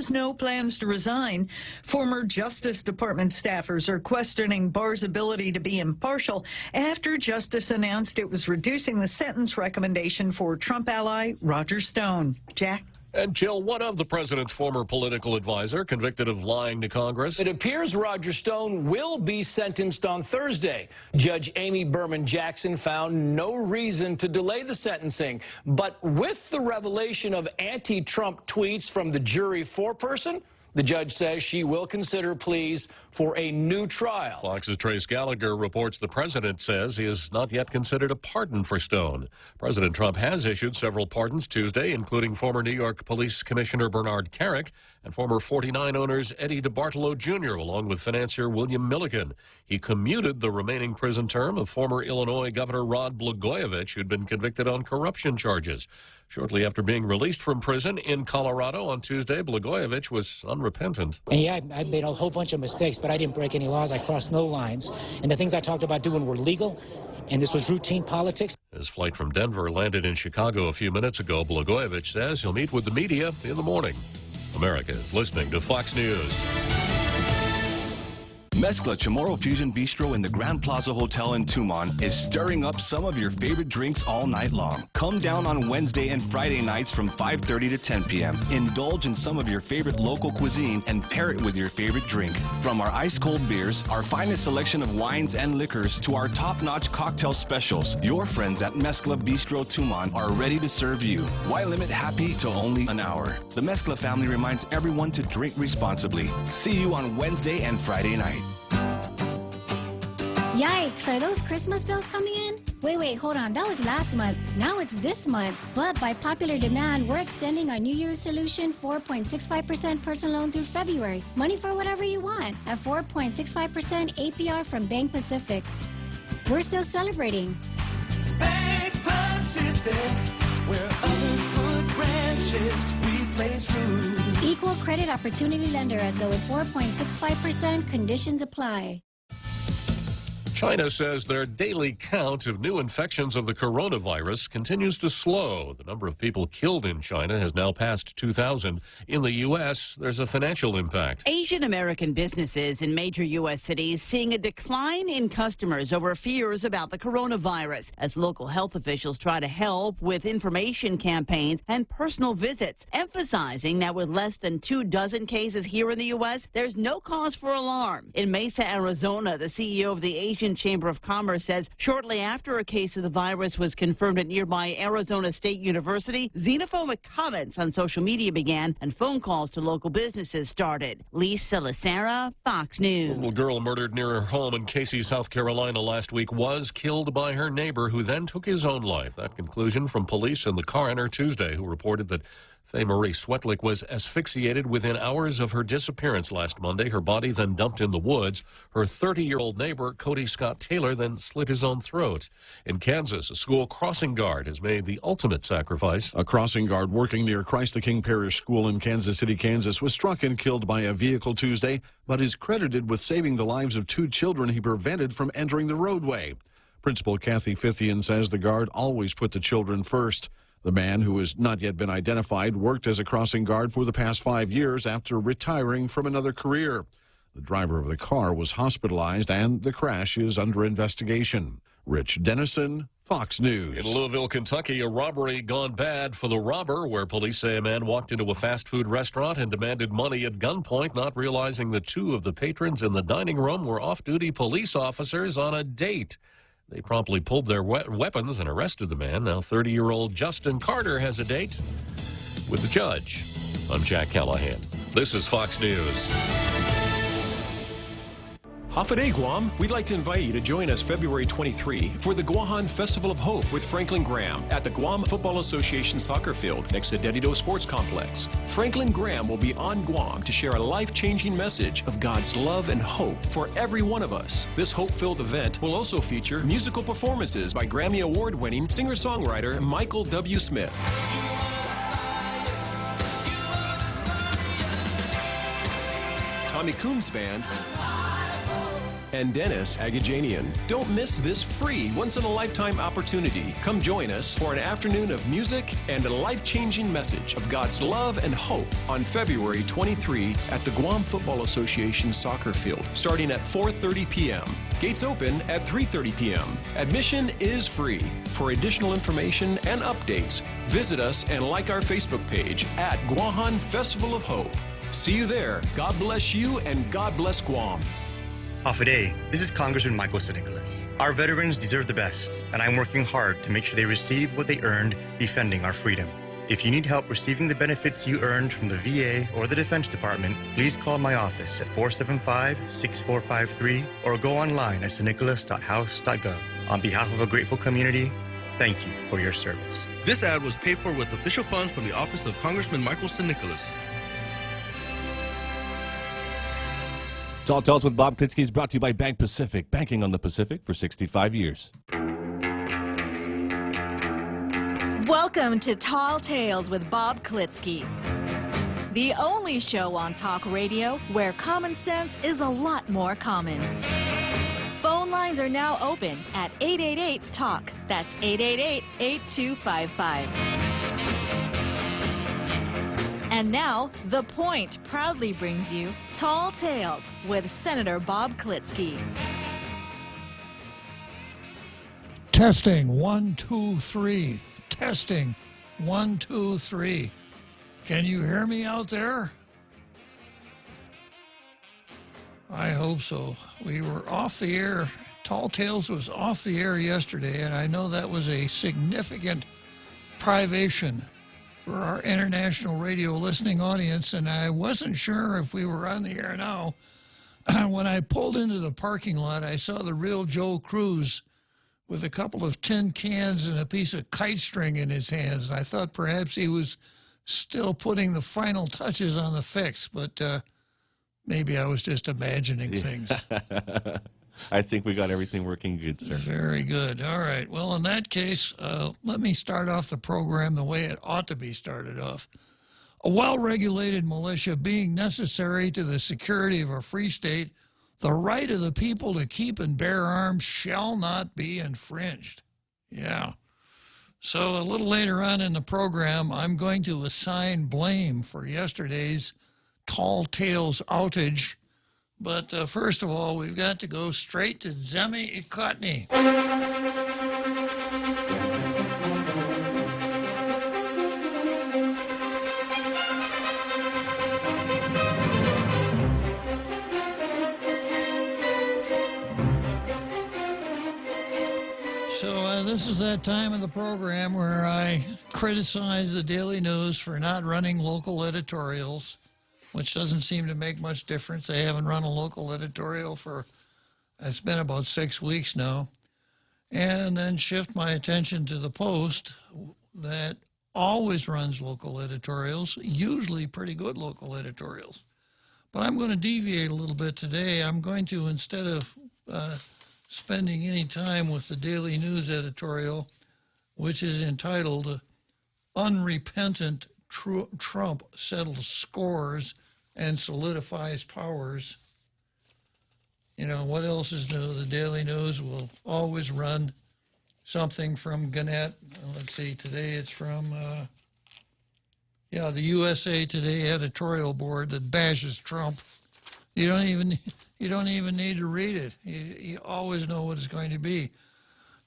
has no plans to resign. Former Justice Department staffers are questioning Barr's ability to be impartial after Justice announced it was reducing the sentence recommendation for Trump ally Roger Stone. Jack? And Jill, one of the president's former political advisor convicted of lying to Congress. It appears Roger Stone will be sentenced on Thursday. Judge Amy Berman Jackson found no reason to delay the sentencing. But with the revelation of anti-Trump tweets from the jury foreperson, the judge says she will consider pleas for a new trial. Fox's Trace Gallagher reports the president says he has not yet considered a pardon for Stone. President Trump has issued several pardons Tuesday, including former New York Police Commissioner Bernard Carrick and former 49 owners Eddie DeBartolo Jr., along with financier William Milligan. He commuted the remaining prison term of former Illinois Governor Rod Blagojevich, who'd been convicted on corruption charges. Shortly after being released from prison in Colorado on Tuesday, Blagojevich was unrepentant. And yeah, I made a whole bunch of mistakes, but I didn't break any laws. I crossed no lines. And the things I talked about doing were legal, and this was routine politics. His flight from Denver landed in Chicago a few minutes ago. Blagojevich says he'll meet with the media in the morning. America is listening to Fox News. Mezcla Chamorro Fusion Bistro in the Grand Plaza Hotel in Tumon is stirring up some of your favorite drinks all night long. Come down on Wednesday and Friday nights from 5:30 to 10 p.m. Indulge in some of your favorite local cuisine and pair it with your favorite drink. From our ice-cold beers, our finest selection of wines and liquors, to our top-notch cocktail specials, your friends at Mezcla Bistro Tumon are ready to serve you. Why limit happy to only an hour? The Mezcla family reminds everyone to drink responsibly. See you on Wednesday and Friday night. Yikes, are those Christmas bills coming in? Wait, hold on, that was last month. Now it's this month. But by popular demand, we're extending our New Year's solution 4.65% personal loan through February. Money for whatever you want at 4.65% APR from Bank Pacific. We're still celebrating. Bank Pacific, where others put branches, we place roots. Equal credit opportunity lender as low as 4.65%. Conditions apply. China says their daily count of new infections of the coronavirus continues to slow. The number of people killed in China has now passed 2,000. In the U.S., there's a financial impact. Asian American businesses in major U.S. cities seeing a decline in customers over fears about the coronavirus as local health officials try to help with information campaigns and personal visits, emphasizing that with less than 24 cases here in the U.S., there's no cause for alarm. In Mesa, Arizona, the CEO of the Asian Chamber of Commerce says shortly after a case of the virus was confirmed at nearby Arizona State University, xenophobic comments on social media began and phone calls to local businesses started. Lisa Lacera, Fox News. A little girl murdered near her home in Casey, South Carolina last week was killed by her neighbor, who then took his own life. That conclusion from police and the coroner Tuesday, who reported that Faye Marie Swetlick was asphyxiated within hours of her disappearance last Monday. Her body then dumped in the woods. Her 30-year-old neighbor, Cody Scott Taylor, then slit his own throat. In Kansas, a school crossing guard has made the ultimate sacrifice. A crossing guard working near Christ the King Parish School in Kansas City, Kansas, was struck and killed by a vehicle Tuesday, but is credited with saving the lives of 2 children he prevented from entering the roadway. Principal Kathy Fithian says the guard always put the children first. The man, who has not yet been identified, worked as a crossing guard for the past 5 years after retiring from another career. The driver of the car was hospitalized, and the crash is under investigation. Rich Dennison, Fox News. In Louisville, Kentucky, a robbery gone bad for the robber, where police say a man walked into a fast food restaurant and demanded money at gunpoint, not realizing that 2 of the patrons in the dining room were off-duty police officers on a date. They promptly pulled their weapons and arrested the man. Now 30-year-old Justin Carter has a date with the judge. I'm Jack Callahan. This is Fox News. Hafa Guam, we'd like to invite you to join us February 23 for the Guahan Festival of Hope with Franklin Graham at the Guam Football Association soccer field next to Dedido Sports Complex. Franklin Graham will be on Guam to share a life-changing message of God's love and hope for every one of us. This hope-filled event will also feature musical performances by Grammy Award-winning singer-songwriter Michael W. Smith. Tommy Coombs Band, and Dennis Agajanian. Don't miss this free once-in-a-lifetime opportunity. Come join us for an afternoon of music and a life-changing message of God's love and hope on February 23 at the Guam Football Association soccer field, starting at 4:30 p.m. Gates open at 3:30 p.m. Admission is free. For additional information and updates, visit us and like our Facebook page at Guam Festival of Hope. See you there. God bless you and God bless Guam. Hafaday, this is Congressman Michael Nicholas. Our veterans deserve the best, and I'm working hard to make sure they receive what they earned defending our freedom. If you need help receiving the benefits you earned from the VA or the Defense Department, please call my office at 475-6453 or go online at stnicholas.house.gov. On behalf of a grateful community, thank you for your service. This ad was paid for with official funds from the office of Congressman Michael Nicholas. Tall Tales with Bob Klitzkie is brought to you by Bank Pacific, banking on the Pacific for 65 years. Welcome to Tall Tales with Bob Klitzkie, the only show on talk radio where common sense is a lot more common. Phone lines are now open at 888-TALK. That's 888-8255. And now, The Point proudly brings you Tall Tales with Senator Bob Klitzkie. Testing, 1, 2, 3. Testing, 1, 2, 3. Can you hear me out there? I hope so. We were off the air. Tall Tales was off the air yesterday, and I know that was a significant privation for our international radio listening audience, and I wasn't sure if we were on the air now. When I pulled into the parking lot, I saw the real Joe Cruz with a couple of tin cans and a piece of kite string in his hands. And I thought perhaps he was still putting the final touches on the fix, but maybe I was just imagining things. I think we got everything working good, sir. Very good. All right. Well, in that case, let me start off the program the way it ought to be started off. A well-regulated militia being necessary to the security of a free state, the right of the people to keep and bear arms shall not be infringed. Yeah. So a little later on in the program, I'm going to assign blame for yesterday's Tall Tales outage. But first of all, we've got to go straight to Zemi Ikotny. So this is that time of the program where I criticize the Daily News for not running local editorials, which doesn't seem to make much difference. They haven't run a local editorial for, it's been about 6 weeks now. And then shift my attention to the Post that always runs local editorials, usually pretty good local editorials. But I'm going to deviate a little bit today. I'm going to, instead of spending any time with the Daily News editorial, which is entitled Unrepentant Trump Settles Scores and Solidifies Powers. You know, what else is new? The Daily News will always run something from Gannett. Let's see, today it's from, the USA Today editorial board that bashes Trump. You don't even need to read it. You always know what it's going to be.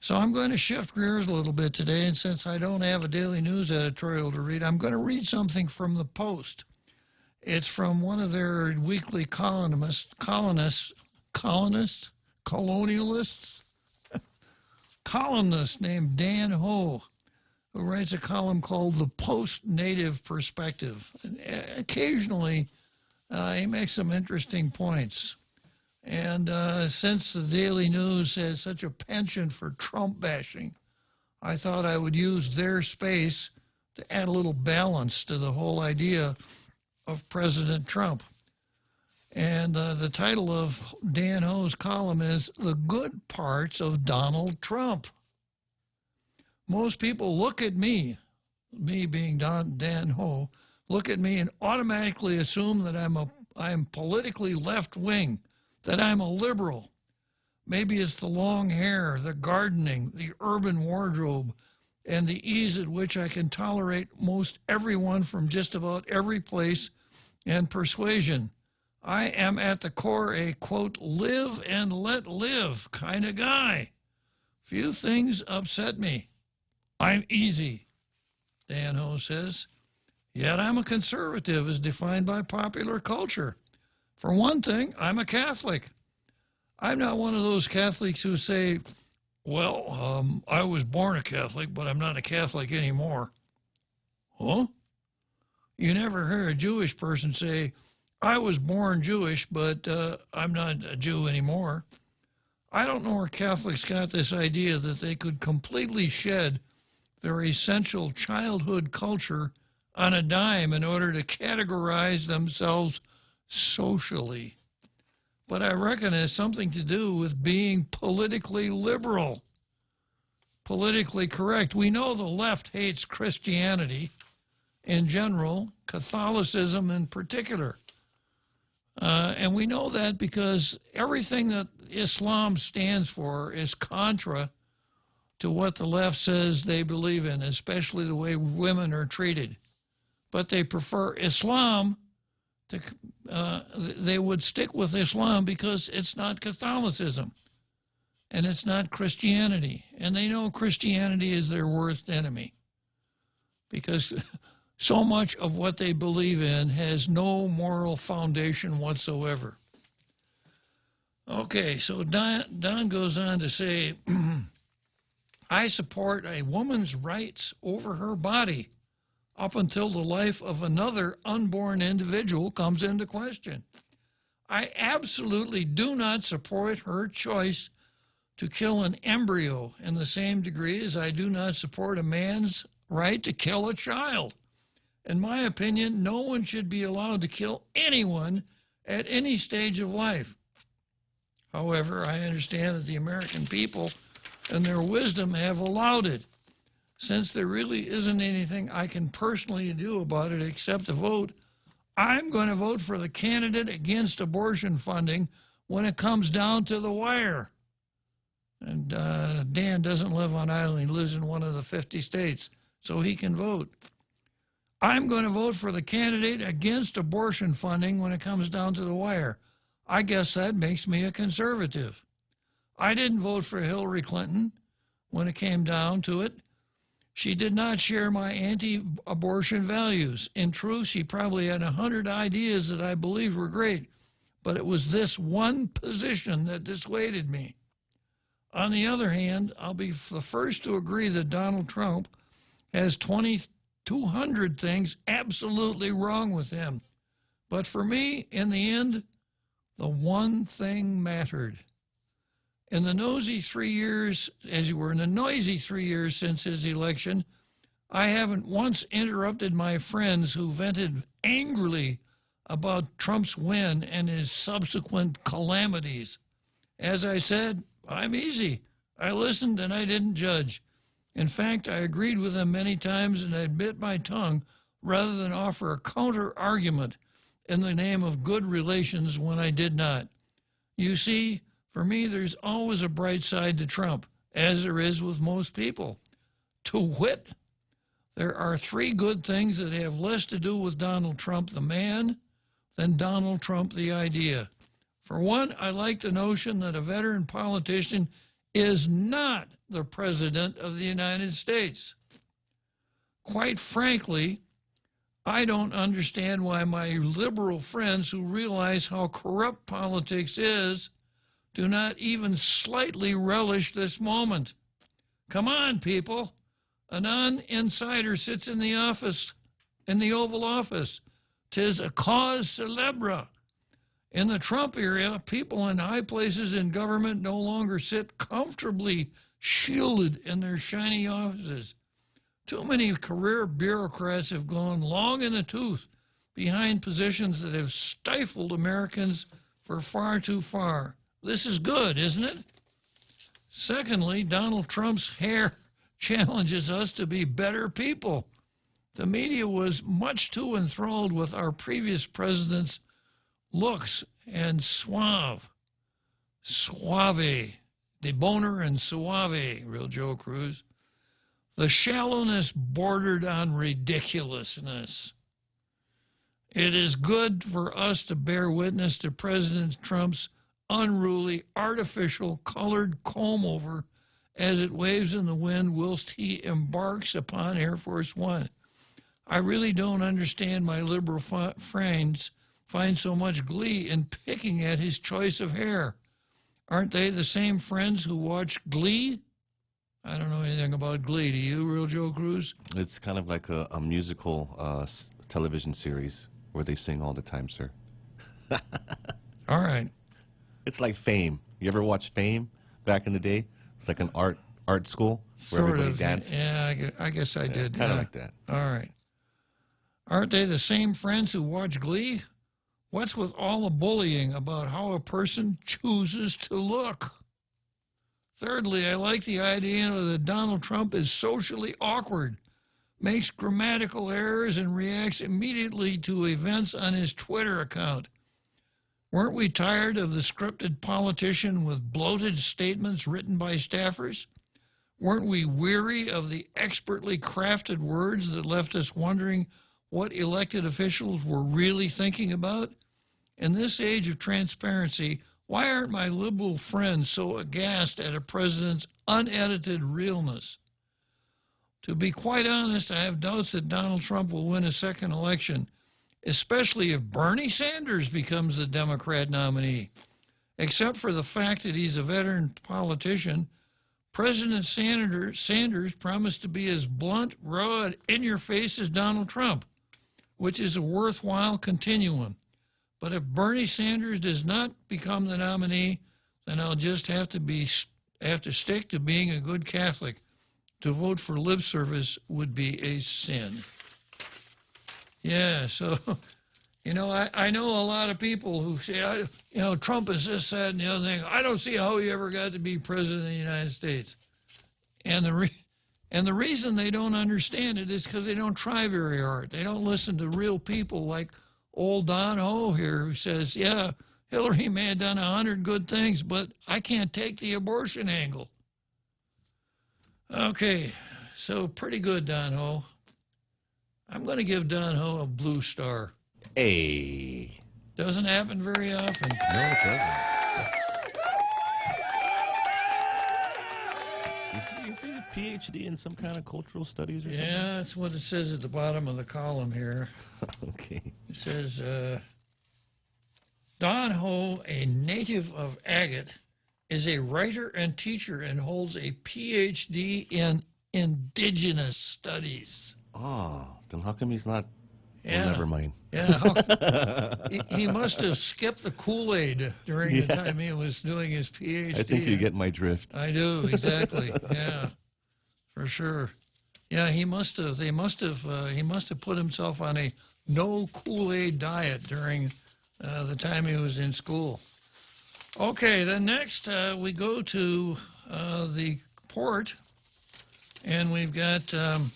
So I'm going to shift gears a little bit today, and since I don't have a Daily News editorial to read, I'm going to read something from the Post. It's from one of their weekly colonialists, columnist named Dan Ho, who writes a column called The Post-Native Perspective. And occasionally, he makes some interesting points. And since the Daily News has such a penchant for Trump bashing, I thought I would use their space to add a little balance to the whole idea of President Trump. And the title of Dan Ho's column is The Good Parts of Donald Trump. Most people look at me being Dan Ho, look at me and automatically assume that I'm politically left-wing, that I'm a liberal, Maybe it's the long hair, the gardening, the urban wardrobe, and the ease at which I can tolerate most everyone from just about every place and persuasion. I am at the core a, quote, live and let live kind of guy. Few things upset me. I'm easy, Dan Ho says. Yet I'm a conservative as defined by popular culture. For one thing, I'm a Catholic. I'm not one of those Catholics who say, well, I was born a Catholic, but I'm not a Catholic anymore. Huh? You never hear a Jewish person say, I was born Jewish, but I'm not a Jew anymore. I don't know where Catholics got this idea that they could completely shed their essential childhood culture on a dime in order to categorize themselves socially. But I reckon it has something to do with being politically liberal, politically correct. We know the left hates Christianity in general, Catholicism in particular. And we know that because everything that Islam stands for is contra to what the left says they believe in, especially the way women are treated. But they prefer Islam. They would stick with Islam because it's not Catholicism and it's not Christianity. And they know Christianity is their worst enemy because so much of what they believe in has no moral foundation whatsoever. Okay, so Don goes on to say, I support a woman's rights over her body up until the life of another unborn individual comes into question. I absolutely do not support her choice to kill an embryo in the same degree as I do not support a man's right to kill a child. In my opinion, no one should be allowed to kill anyone at any stage of life. However, I understand that the American people and their wisdom have allowed it. Since there really isn't anything I can personally do about it except to vote, I'm going to vote for the candidate against abortion funding when it comes down to the wire. And Dan doesn't live on island. He lives in one of the 50 states, so he can vote. I'm going to vote for the candidate against abortion funding when it comes down to the wire. I guess that makes me a conservative. I didn't vote for Hillary Clinton when it came down to it. She did not share my anti-abortion values. In truth, she probably had 100 ideas that I believed were great, but it was this one position that dissuaded me. On the other hand, I'll be the first to agree that Donald Trump has 200 things absolutely wrong with him. But for me, in the end, the one thing mattered. In the noisy 3 years, as you were in the noisy 3 years since his election, I haven't once interrupted my friends who vented angrily about Trump's win and his subsequent calamities. As I said, I'm easy. I listened and I didn't judge. In fact, I agreed with them many times and I bit my tongue rather than offer a counter-argument in the name of good relations when I did not. You see, for me, there's always a bright side to Trump, as there is with most people. To wit, there are 3 good things that have less to do with Donald Trump, the man, than Donald Trump, the idea. For one, I like the notion that a veteran politician is not the President of the United States. Quite frankly, I don't understand why my liberal friends who realize how corrupt politics is do not even slightly relish this moment. Come on, people. A non-insider sits in the office, in the Oval Office. 'Tis a cause célèbre. In the Trump era, people in high places in government no longer sit comfortably shielded in their shiny offices. Too many career bureaucrats have gone long in the tooth behind positions that have stifled Americans for far too far. This is good, isn't it? Secondly, Donald Trump's hair challenges us to be better people. The media was much too enthralled with our previous president's looks and suave. suave, debonair and suave, real Joe Cruz. The shallowness bordered on ridiculousness. It is good for us to bear witness to President Trump's unruly, artificial, colored comb-over as it waves in the wind whilst he embarks upon Air Force One. I really don't understand my liberal friends find so much glee in picking at his choice of hair. Aren't they the same friends who watch Glee? I don't know anything about Glee. Do you, real Joe Cruz? It's kind of like a musical television series where they sing all the time, sir. All right. It's like Fame. You ever watch Fame back in the day? It's like an art school where everybody danced. Yeah, I guess I did. Kind of like that. All right. Aren't they the same friends who watch Glee? What's with all the bullying about how a person chooses to look? Thirdly, I like the idea that Donald Trump is socially awkward, makes grammatical errors, and reacts immediately to events on his Twitter account. Weren't we tired of the scripted politician with bloated statements written by staffers? Weren't we weary of the expertly crafted words that left us wondering what elected officials were really thinking about? In this age of transparency, why aren't my liberal friends so aghast at a president's unedited realness? To be quite honest, I have doubts that Donald Trump will win a second election, especially if Bernie Sanders becomes the Democrat nominee. Except for the fact that he's a veteran politician, President Sanders promised to be as blunt, raw, and in-your-face as Donald Trump, which is a worthwhile continuum. But if Bernie Sanders does not become the nominee, then I'll just have to stick to being a good Catholic. To vote for lip service would be a sin. Yeah, so, I know a lot of people who say, Trump is this, that, and the other thing. I don't see how he ever got to be president of the United States. And the reason they don't understand it is because they don't try very hard. They don't listen to real people like old Don Ho here, who says, yeah, Hillary may have done 100 good things, but I can't take the abortion angle. Okay, so pretty good, Don Ho. I'm going to give Don Ho a blue star. Hey. Doesn't happen very often. No, it doesn't. Is he a PhD in some kind of cultural studies or something? Yeah, that's what it says at the bottom of the column here. Okay. It says, Don Ho, a native of Agate, is a writer and teacher and holds a PhD in indigenous studies. Oh, then how come he's not? Yeah. Well, never mind. Yeah. he must have skipped the Kool-Aid during the time he was doing his PhD. I think you get my drift. I do, exactly. Yeah, for sure. Yeah, he must have put himself on a no Kool-Aid diet during the time he was in school. Okay, then next we go to the port, and we've got an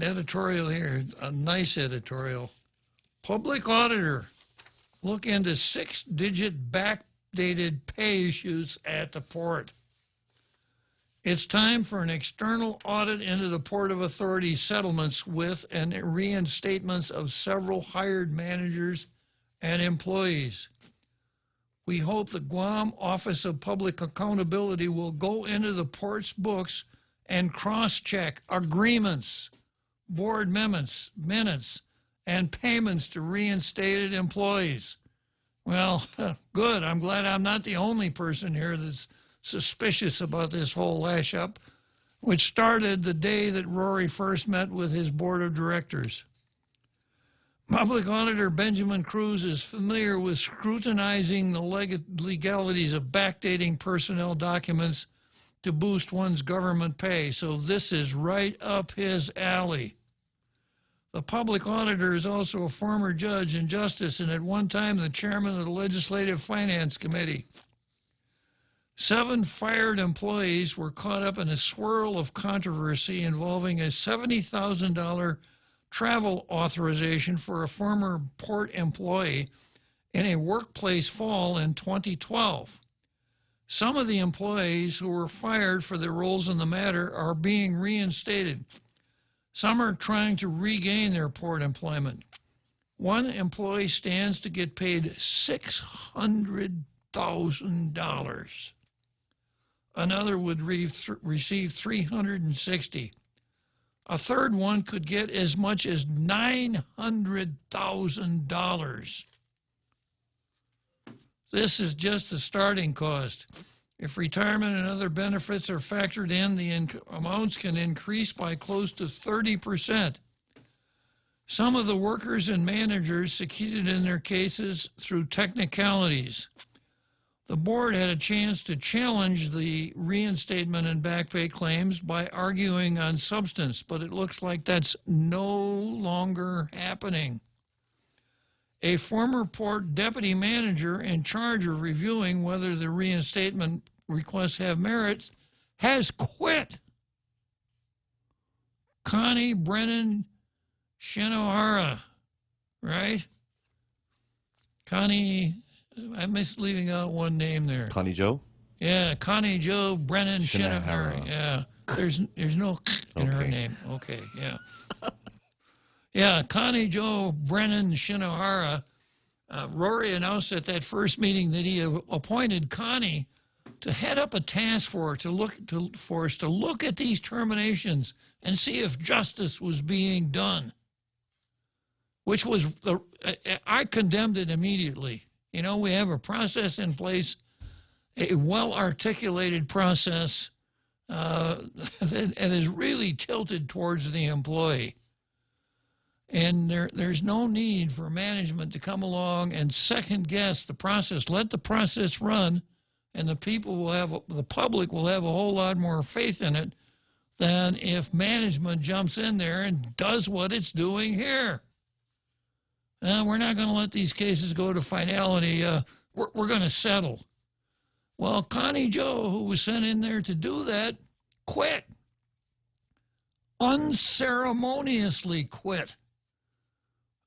editorial here, a nice editorial. Public auditor, look into 6-digit backdated pay issues at the port. It's time for an external audit into the Port of Authority settlements with and reinstatements of several hired managers and employees. We hope the Guam Office of Public Accountability will go into the port's books and cross-check agreements, board minutes, and payments to reinstated employees. Well, good. I'm glad I'm not the only person here that's suspicious about this whole lash-up, which started the day that Rory first met with his board of directors. Public Auditor Benjamin Cruz is familiar with scrutinizing the legalities of backdating personnel documents to boost one's government pay, so this is right up his alley. The public auditor is also a former judge and justice, and at one time the chairman of the Legislative Finance Committee. 7 fired employees were caught up in a swirl of controversy involving a $70,000 travel authorization for a former port employee in a workplace fall in 2012. Some of the employees who were fired for their roles in the matter are being reinstated. Some are trying to regain their port employment. One employee stands to get paid $600,000. Another would receive $360,000. A third one could get as much as $900,000. This is just the starting cost. If retirement and other benefits are factored in, the amounts can increase by close to 30%. Some of the workers and managers succeeded in their cases through technicalities. The board had a chance to challenge the reinstatement and back pay claims by arguing on substance, but it looks like that's no longer happening. A former port deputy manager in charge of reviewing whether the reinstatement requests have merits has quit. Connie Brennan Shinohara, right? Connie, I missed leaving out one name there. Connie Joe? Yeah, Connie Joe Brennan Shinohara. Yeah, there's no in her name. Okay, yeah. Yeah, Connie Joe Brennan Shinohara. Rory announced at that first meeting that he appointed Connie to head up a task force to look at these terminations and see if justice was being done. Which was I condemned it immediately. You know, we have a process in place, a well-articulated process that is really tilted towards the employee. And there's no need for management to come along and second-guess the process. Let the process run, and the public will have a whole lot more faith in it than if management jumps in there and does what it's doing here. We're not going to let these cases go to finality. We're going to settle. Well, Connie Joe, who was sent in there to do that, quit. Unceremoniously quit.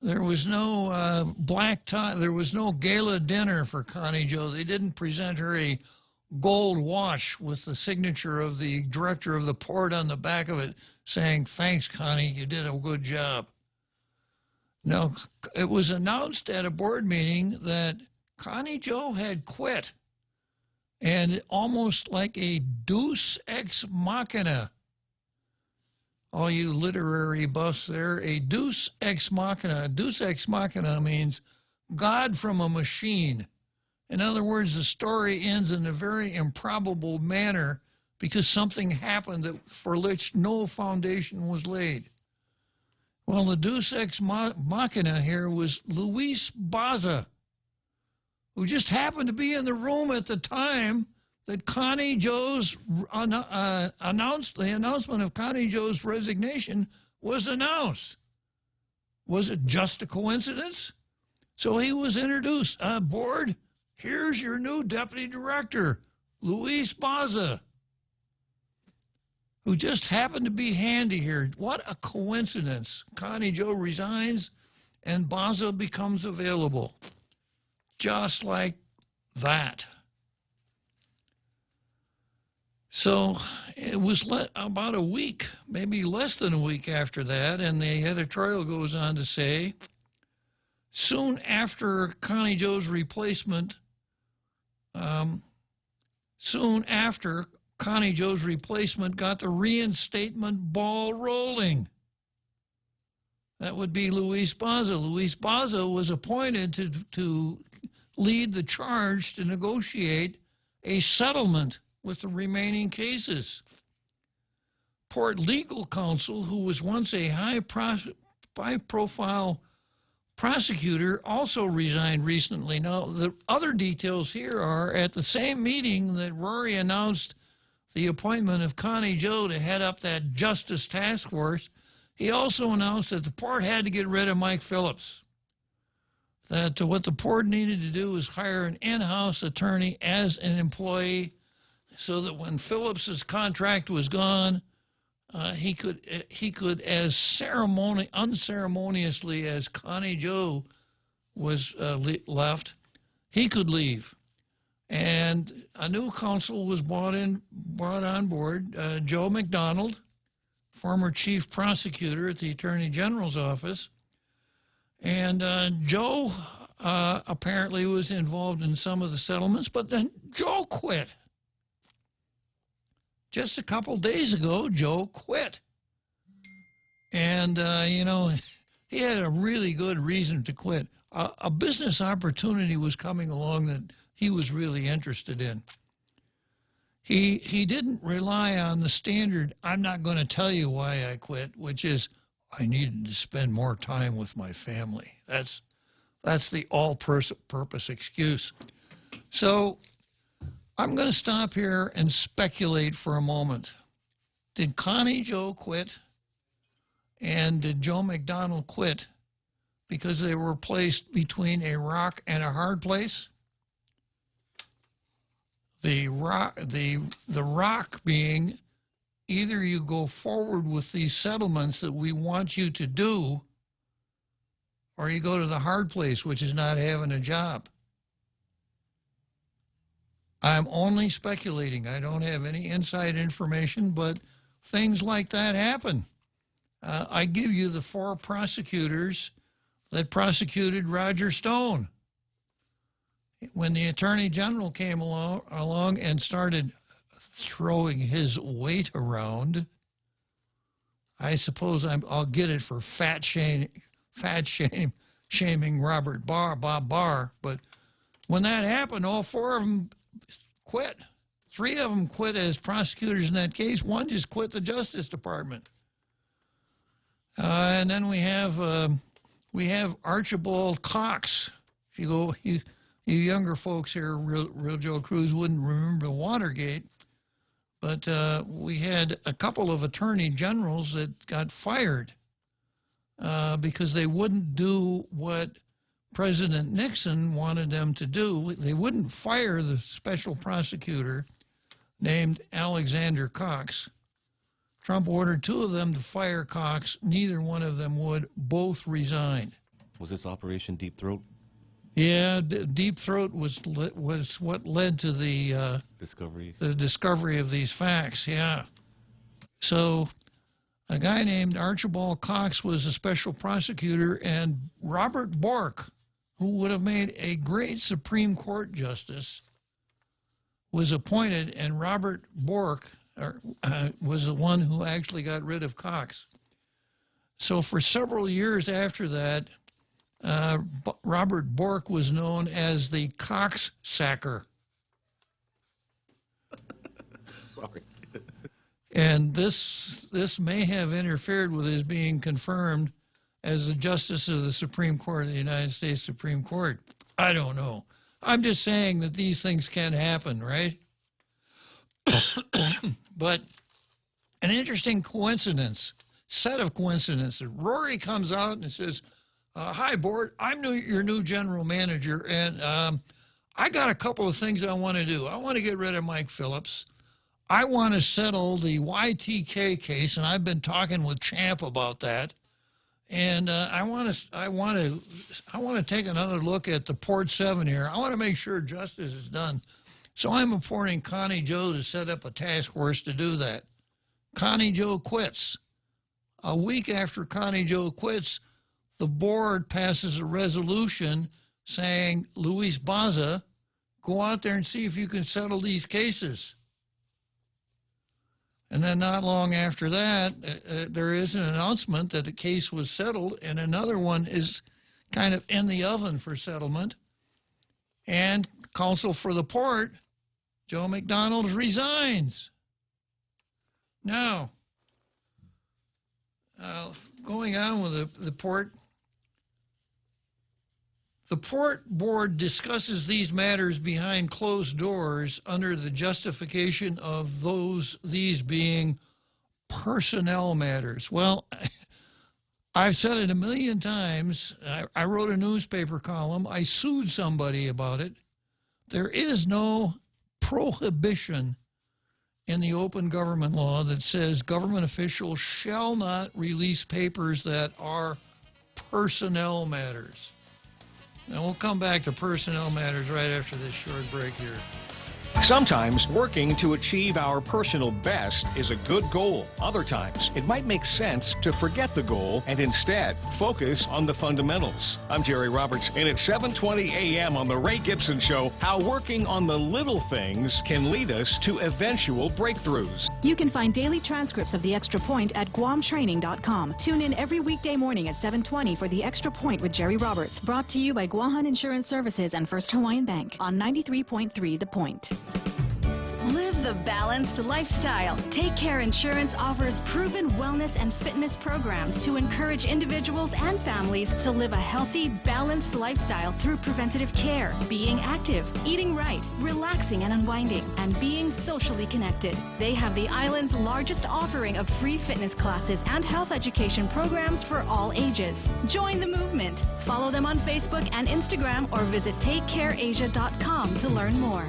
There was no black tie. There was no gala dinner for Connie Joe. They didn't present her a gold watch with the signature of the director of the port on the back of it saying, "Thanks, Connie, you did a good job." No, it was announced at a board meeting that Connie Joe had quit, and almost like a deus ex machina. All you literary buffs there, a deus ex machina. A deus ex machina means God from a machine. In other words, the story ends in a very improbable manner because something happened for which no foundation was laid. Well, the deus ex machina here was Luis Baza, who just happened to be in the room at the time that Connie Joe's the announcement of Connie Joe's resignation was announced. Was it just a coincidence? So he was introduced. Board, here's your new deputy director, Luis Baza, who just happened to be handy here. What a coincidence. Connie Joe resigns and Baza becomes available. Just like that. So it was about a week, maybe less than a week after that, and the editorial goes on to say, soon after Connie Joe's replacement, got the reinstatement ball rolling. That would be Luis Baza. Luis Baza was appointed to lead the charge to negotiate a settlement with the remaining cases. Port legal counsel, who was once a high-profile prosecutor, also resigned recently. Now, the other details here are at the same meeting that Rory announced the appointment of Connie Joe to head up that Justice Task Force, he also announced that the port had to get rid of Mike Phillips. That what the port needed to do was hire an in-house attorney as an employee so that when Phillips's contract was gone, he could as unceremoniously as Connie Joe left, he could leave. And a new counsel was brought on board, Joe McDonald, former chief prosecutor at the Attorney General's office. And Joe apparently was involved in some of the settlements, but then Joe quit. Just a couple days ago, Joe quit. And, he had a really good reason to quit. A business opportunity was coming along that he was really interested in. He didn't rely on the standard, I'm not going to tell you why I quit, which is, I needed to spend more time with my family. That's the all-purpose excuse. So I'm going to stop here and speculate for a moment. Did Connie Joe quit? And did Joe McDonald quit because they were placed between a rock and a hard place? The rock being either you go forward with these settlements that we want you to do, or you go to the hard place, which is not having a job. I'm only speculating. I don't have any inside information, but things like that happen. I give you the 4 prosecutors that prosecuted Roger Stone. When the Attorney General came along and started throwing his weight around, I suppose I'll get it for fat shaming Bob Barr. But when that happened, all 4 of them quit. 3 of them quit as prosecutors in that case. 1 just quit the Justice Department. And then we have Archibald Cox. If you go, you younger folks here, Real Joe Cruz, wouldn't remember Watergate, but we had a couple of attorney generals that got fired because they wouldn't do what President Nixon wanted them to do. They wouldn't fire the special prosecutor named Alexander Cox. Trump ordered 2 of them to fire Cox. Neither one of them would. Both resigned. Was this Operation Deep Throat? Yeah, Deep Throat was what led to the discovery of these facts. Yeah. So a guy named Archibald Cox was a special prosecutor, and Robert Bork, who would have made a great Supreme Court justice, was appointed, and Robert Bork was the one who actually got rid of Cox. So for several years after that, Robert Bork was known as the Cox Sacker. Sorry. And this may have interfered with his being confirmed as the Justice of the Supreme Court of the United States Supreme Court. I don't know. I'm just saying that these things can happen, right? But an interesting set of coincidences. Rory comes out and says, hi, board, I'm your new general manager, and I got a couple of things I want to do. I want to get rid of Mike Phillips. I want to settle the YTK case, and I've been talking with Champ about that. And I want to take another look at the Port 7 here. I want to make sure justice is done. So I'm appointing Connie Joe to set up a task force to do that. Connie Joe quits. A week after Connie Joe quits, the board passes a resolution saying, Luis Baza, go out there and see if you can settle these cases. And then not long after that, there is an announcement that the case was settled, and another one is kind of in the oven for settlement. And counsel for the port, Joe McDonald, resigns. Now, going on with the port board discusses these matters behind closed doors under the justification of these being personnel matters. Well, I've said it a million times. I wrote a newspaper column. I sued somebody about it. There is no prohibition in the open government law that says government officials shall not release papers that are personnel matters. And we'll come back to personnel matters right after this short break here. Sometimes working to achieve our personal best is a good goal. Other times, it might make sense to forget the goal and instead focus on the fundamentals. I'm Jerry Roberts, and at 7:20 a.m. on The Ray Gibson Show, how working on the little things can lead us to eventual breakthroughs. You can find daily transcripts of The Extra Point at GuamTraining.com. Tune in every weekday morning at 7:20 for The Extra Point with Jerry Roberts, brought to you by Guahan Insurance Services and First Hawaiian Bank on 93.3 The Point. Live the balanced lifestyle. Take Care Insurance offers proven wellness and fitness programs to encourage individuals and families to live a healthy, balanced lifestyle through preventative care, being active, eating right, relaxing and unwinding, and being socially connected. They have the island's largest offering of free fitness classes and health education programs for all ages. Join the movement. Follow them on Facebook and Instagram or visit takecareasia.com to learn more.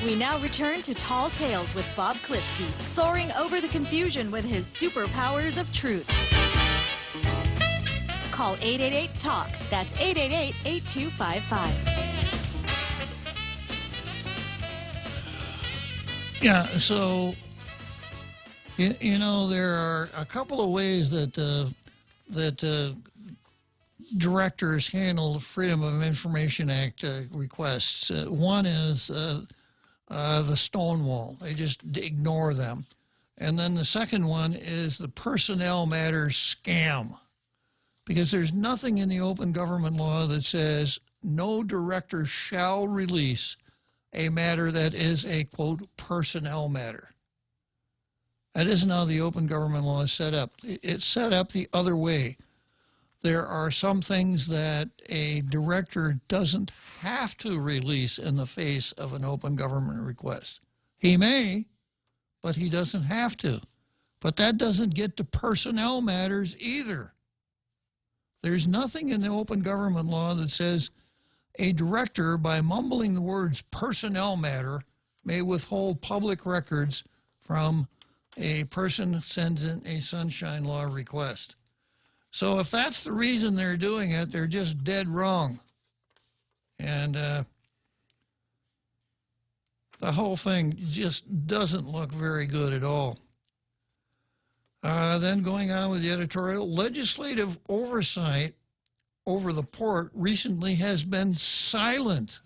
We now return to Tall Tales with Bob Klitzkie, soaring over the confusion with his superpowers of truth. Call 888-TALK. That's 888-8255. Yeah, so, you know, there are a couple of ways that directors handle the Freedom of Information Act requests. One is the stonewall. They just ignore them. And then the second one is the personnel matters scam. Because there's nothing in the open government law that says no director shall release a matter that is a, quote, personnel matter. That isn't how the open government law is set up. It's set up the other way. There are some things that a director doesn't have to release in the face of an open government request. He may, but he doesn't have to. But that doesn't get to personnel matters either. There's nothing in the open government law that says a director, by mumbling the words personnel matter, may withhold public records from a person who sends in a sunshine law request. So if that's the reason they're doing it, they're just dead wrong. And the whole thing just doesn't look very good at all. Then going on with the editorial, legislative oversight over the port recently has been silent.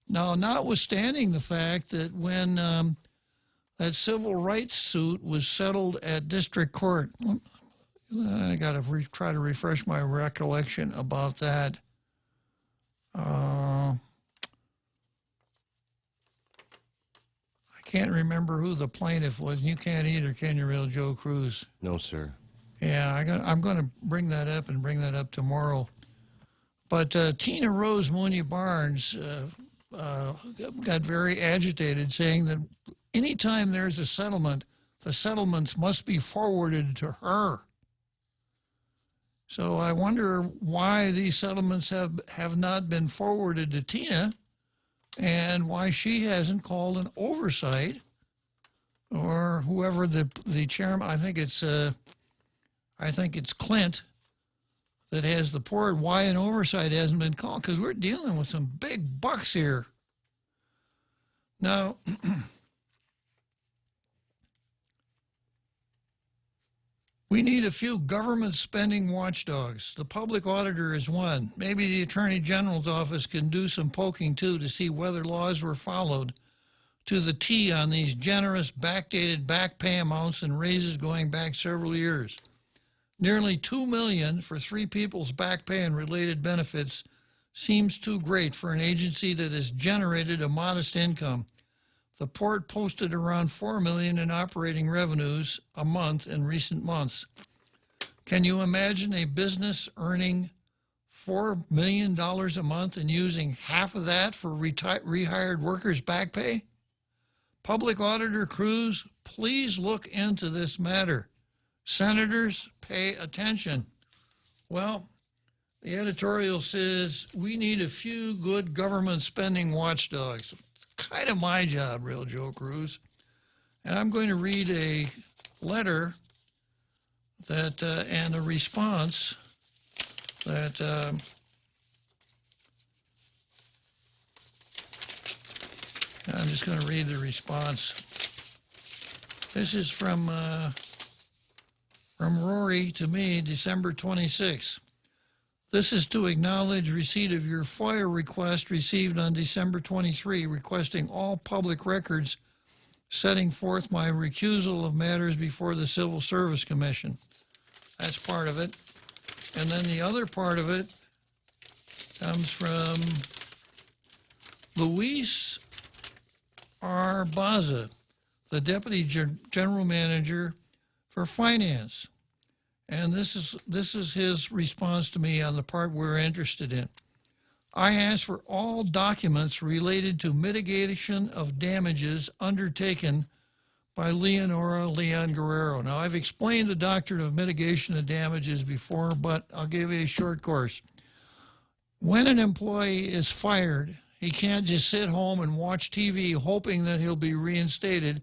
Now, notwithstanding the fact that when that civil rights suit was settled at district court, I got to try to refresh my recollection about that. I can't remember who the plaintiff was. You can't either, can you, real Joe Cruz? No, sir. Yeah, I'm going to bring that up tomorrow. But Tina Rose Mooney Barnes got very agitated, saying that anytime there's a settlement, the settlements must be forwarded to her. So I wonder why these settlements have not been forwarded to Tina, and why she hasn't called an oversight, or whoever the chairman. I think it's Clint that has the port. Why an oversight hasn't been called? Because we're dealing with some big bucks here. Now, we need a few government spending watchdogs. The public auditor is one. Maybe the Attorney General's office can do some poking, too, to see whether laws were followed to the T on these generous backdated back pay amounts and raises going back several years. Nearly $2 million for 3 people's back pay and related benefits seems too great for an agency that has generated a modest income. The port posted around $4 million in operating revenues a month in recent months. Can you imagine a business earning $4 million a month and using half of that for rehired workers' back pay? Public Auditor Cruz, please look into this matter. Senators, pay attention. Well, the editorial says we need a few good government spending watchdogs. Kind of my job, real Joe Cruz. And I'm going to read a letter that and a response that I'm just going to read the response. This is from Rory to me, December 26. This is to acknowledge receipt of your FOIA request received on December 23, requesting all public records, setting forth my recusal of matters before the Civil Service Commission. That's part of it. And then the other part of it comes from Luis R. Baza, the Deputy General Manager for Finance. And this is his response to me on the part we're interested in. I asked for all documents related to mitigation of damages undertaken by Leonora Leon Guerrero. Now, I've explained the doctrine of mitigation of damages before, but I'll give you a short course. When an employee is fired, he can't just sit home and watch TV hoping that he'll be reinstated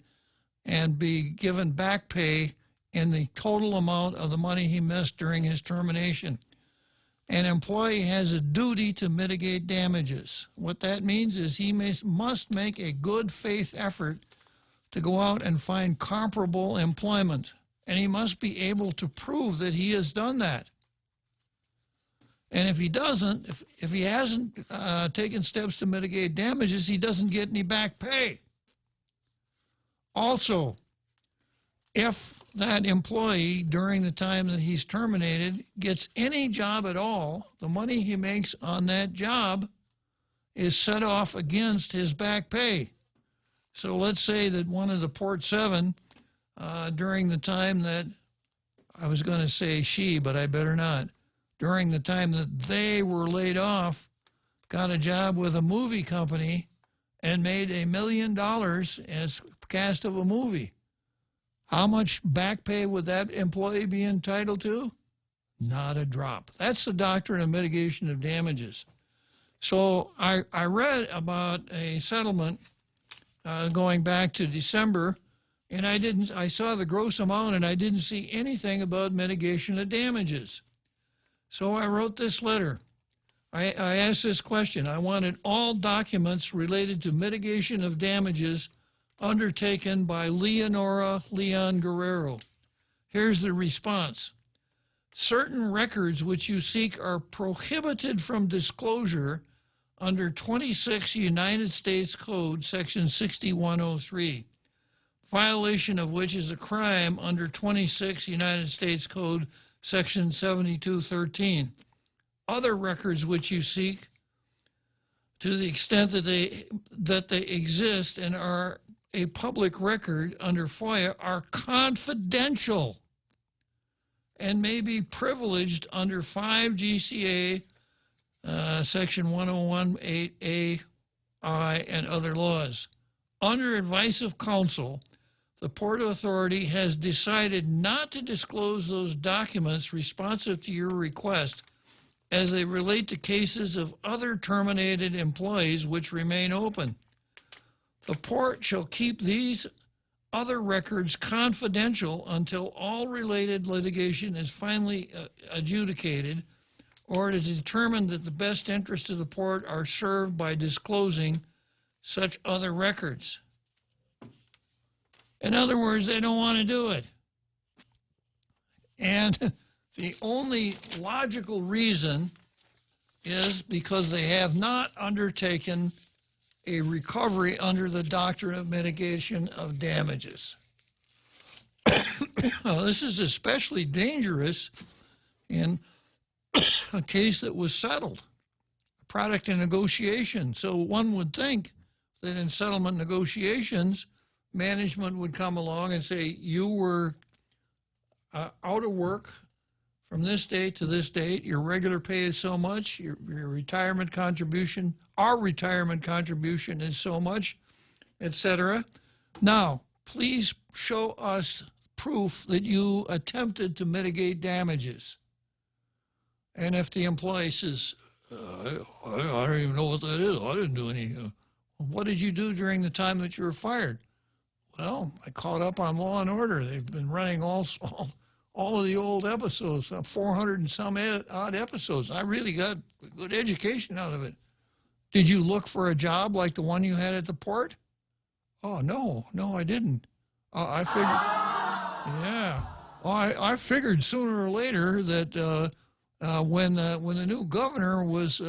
and be given back pay in the total amount of the money he missed during his termination. An employee has a duty to mitigate damages. What that means is he must make a good faith effort to go out and find comparable employment, and he must be able to prove that he has done that. And if he doesn't, if he hasn't taken steps to mitigate damages, he doesn't get any back pay. Also, if that employee, during the time that he's terminated, gets any job at all, the money he makes on that job is set off against his back pay. So let's say that one of the Port 7, during the time that, I was going to say she, but I better not, during the time that they were laid off, got a job with a movie company and made $1 million as cast of a movie. How much back pay would that employee be entitled to? Not a drop. That's the doctrine of mitigation of damages. So I read about a settlement going back to December, and I saw the gross amount, and I didn't see anything about mitigation of damages. So I wrote this letter. I asked this question. I wanted all documents related to mitigation of damages undertaken by Leonora Leon Guerrero. Here's the response. Certain records which you seek are prohibited from disclosure under 26 United States Code, Section 6103, violation of which is a crime under 26 United States Code, Section 7213. Other records which you seek, to the extent that they exist and are a public record under FOIA, are confidential and may be privileged under 5 GCA Section 101(8) I and other laws. Under advice of counsel, the Port Authority has decided not to disclose those documents responsive to your request as they relate to cases of other terminated employees which remain open. The Port shall keep these other records confidential until all related litigation is finally adjudicated, or to determine that the best interests of the Port are served by disclosing such other records. In other words, they don't want to do it. And the only logical reason is because they have not undertaken a recovery under the doctrine of mitigation of damages. Now, this is especially dangerous in a case that was settled, a product of negotiation. So one would think that in settlement negotiations, management would come along and say, you were out of work from this date to this date, your regular pay is so much, your retirement contribution, our retirement contribution is so much, etc. Now, please show us proof that you attempted to mitigate damages. And if the employee says, I don't even know what that is, I didn't do any, what did you do during the time that you were fired? Well, I caught up on Law and Order. They've been running all all of the old episodes, 400 and some odd episodes. I really got good education out of it. Did you look for a job like the one you had at the port? Oh, no, I didn't. I figured, yeah. Well, I figured sooner or later that when the new governor was,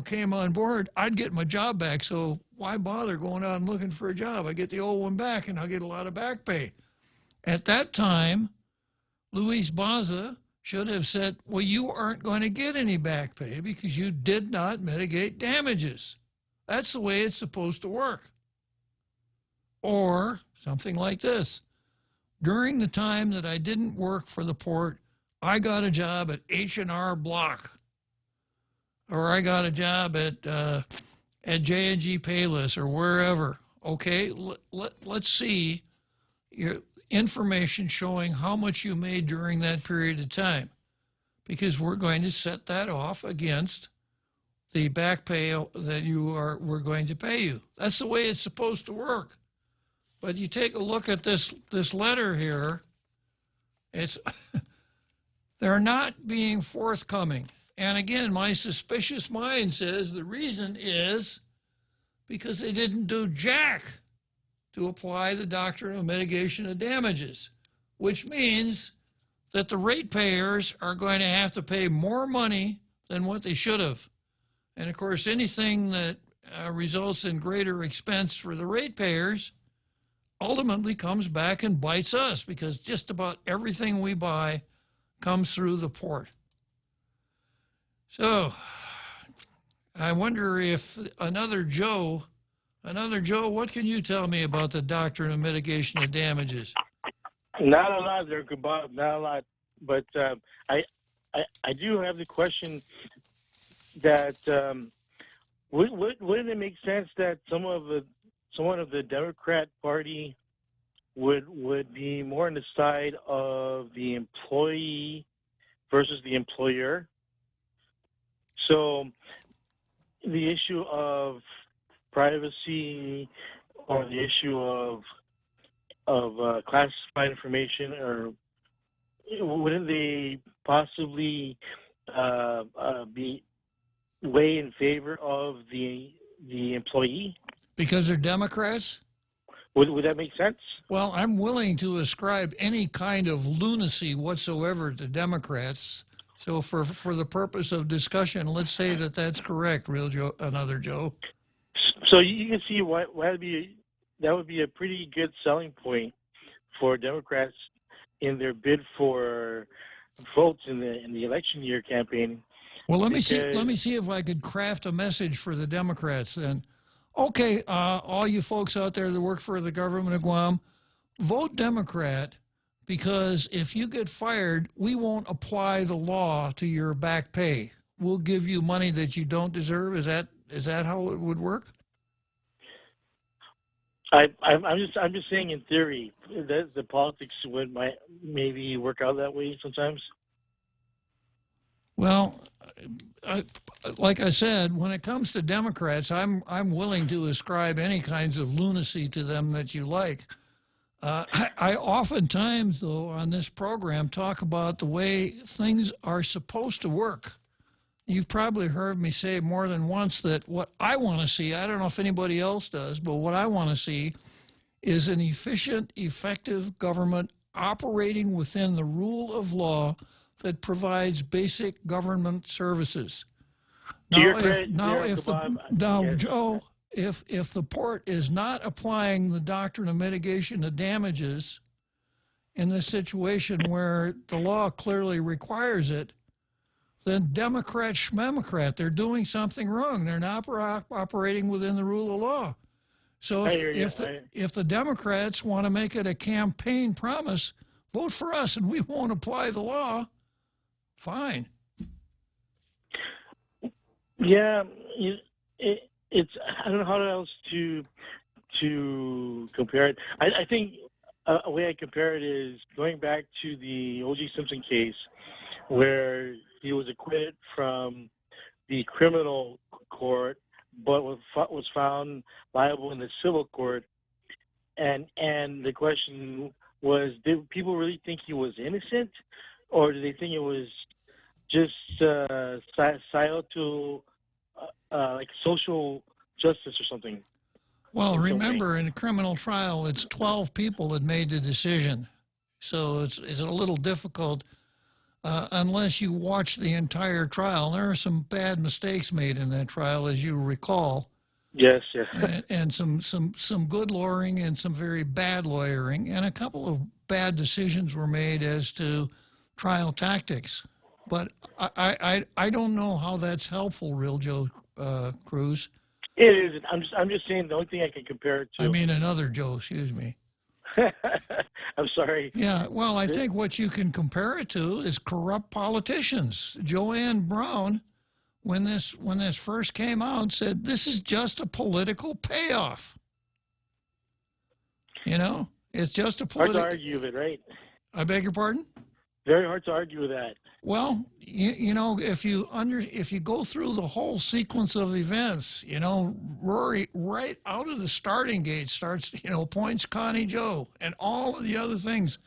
came on board, I'd get my job back. So why bother going out and looking for a job? I get the old one back, and I'll get a lot of back pay. At that time, Luis Baza should have said, well, you aren't going to get any back pay because you did not mitigate damages. That's the way it's supposed to work. Or something like this. During the time that I didn't work for the port, I got a job at H&R Block, or I got a job at J&G Payless or wherever. Okay, let's see your information showing how much you made during that period of time, because we're going to set that off against the back pay that we're going to pay you. That's the way it's supposed to work. But you take a look at this letter here, it's they're not being forthcoming. And again, my suspicious mind says the reason is because they didn't do jack to apply the doctrine of mitigation of damages, which means that the ratepayers are going to have to pay more money than what they should have. And of course, anything that results in greater expense for the ratepayers ultimately comes back and bites us, because just about everything we buy comes through the port. So I wonder if another Joe, what can you tell me about the doctrine of mitigation of damages? Not a lot there, Bob, not a lot. But I do have the question that wouldn't it make sense that someone of the Democrat Party would be more on the side of the employee versus the employer? So the issue of privacy or the issue of classified information, or wouldn't they possibly be way in favor of the employee? Because they're Democrats? Would that make sense? Well, I'm willing to ascribe any kind of lunacy whatsoever to Democrats. So for the purpose of discussion, let's say that that's correct, another Joe. So you can see that would be a pretty good selling point for Democrats in their bid for votes in the election year campaign. Well, let me see if I could craft a message for the Democrats then. Okay, all you folks out there that work for the government of Guam, vote Democrat, because if you get fired, we won't apply the law to your back pay. We'll give you money that you don't deserve. Is that how it would work? I'm just saying in theory that the politics might maybe work out that way sometimes. Well, like I said, when it comes to Democrats, I'm willing to ascribe any kinds of lunacy to them that you like. I oftentimes, though, on this program talk about the way things are supposed to work. You've probably heard me say more than once that what I want to see, I don't know if anybody else does, but what I want to see is an efficient, effective government operating within the rule of law that provides basic government services. Now, Joe, if the port is not applying the doctrine of mitigation of damages in this situation where the law clearly requires it, then Democrat schmemocrat, they're doing something wrong. They're not operating within the rule of law. So if the Democrats want to make it a campaign promise, vote for us and we won't apply the law, fine. Yeah, it's I don't know how else to compare it. I think a way I compare it is going back to the O.J. Simpson case, where he was acquitted from the criminal court, but was found liable in the civil court, and the question was, did people really think he was innocent, or did they think it was just societal, like social justice or something? Well, remember, in a criminal trial, it's 12 people that made the decision. So it's a little difficult unless you watch the entire trial. There are some bad mistakes made in that trial, as you recall. Yes, yes. And some good lawyering and some very bad lawyering, and a couple of bad decisions were made as to trial tactics. But I don't know how that's helpful, Real Joe Cruz. It is. I'm just saying the only thing I can compare it to. I mean another Joe, excuse me. I'm sorry. Yeah, well, I think what you can compare it to is corrupt politicians. Joanne Brown, when this first came out, said this is just a political payoff. You know, it's just a political. Hard to argue with it, right? I beg your pardon? Very hard to argue with that. Well, you know, if you go through the whole sequence of events, you know, Rory right out of the starting gate starts, you know, points Connie Joe and all of the other things.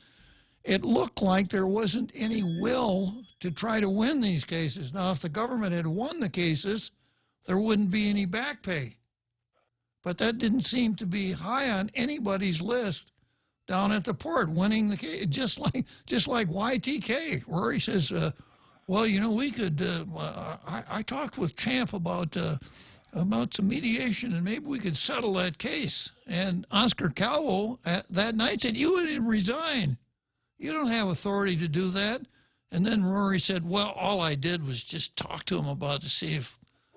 It looked like there wasn't any will to try to win these cases. Now, if the government had won the cases, there wouldn't be any back pay. But that didn't seem to be high on anybody's list down at the port, winning the case, just like YTK. Rory says, well, you know, we could, I talked with Champ about some mediation, and maybe we could settle that case. And Oscar Calvo that night said, you would resign. You don't have authority to do that. And then Rory said, well, all I did was just talk to him about to see if,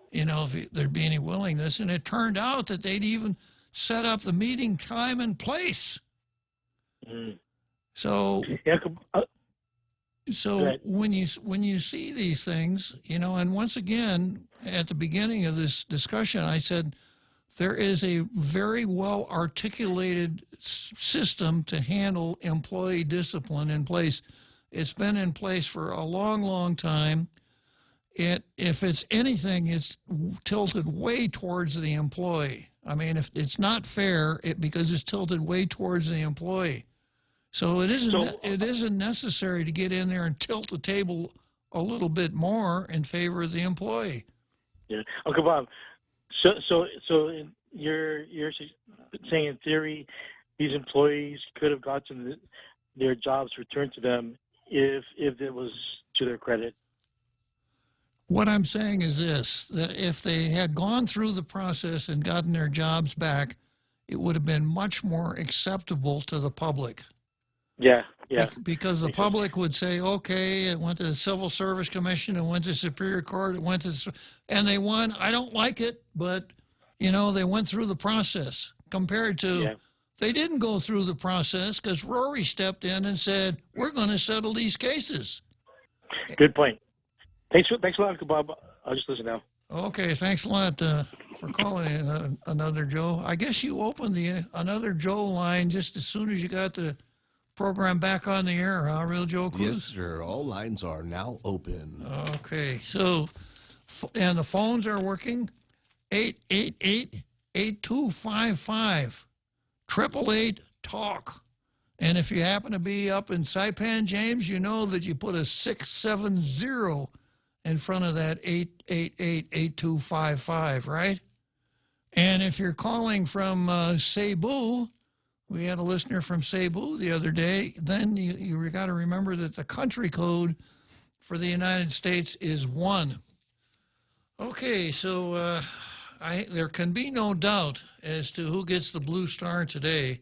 you know, if there'd be any willingness. And it turned out that they'd even set up the meeting time and place. Mm. So, yeah, when you see these things, you know, and once again, at the beginning of this discussion, I said there is a very well articulated system to handle employee discipline in place. It's been in place for a long, long time. If it's anything, it's tilted way towards the employee. I mean, if it's not fair, because it's tilted way towards the employee. So it isn't necessary to get in there and tilt the table a little bit more in favor of the employee. Yeah, Uncle Bob. So you're saying in theory, these employees could have gotten their jobs returned to them if it was to their credit. What I'm saying is this: that if they had gone through the process and gotten their jobs back, it would have been much more acceptable to the public. Yeah, yeah. Because the public would say, okay, it went to the Civil Service Commission, it went to Superior Court, it went to, and they won. I don't like it, but, you know, they went through the process. Compared to, they didn't go through the process because Rory stepped in and said, we're going to settle these cases. Good point. Thanks a lot, Uncle Bob. I'll just listen now. Okay, thanks a lot for calling Another Joe. I guess you opened the Another Joe line just as soon as you got the program back on the air, huh, Real Joe Cruz? Yes, sir. All lines are now open. Okay, so, and the phones are working, 888-8255, 888-TALK. And if you happen to be up in Saipan, James, you know that you put a 670 in front of that 888-8255, right? And if you're calling from Cebu, we had a listener from Cebu the other day, then you got to remember that the country code for the United States is 1. Okay, so there can be no doubt as to who gets the blue star today.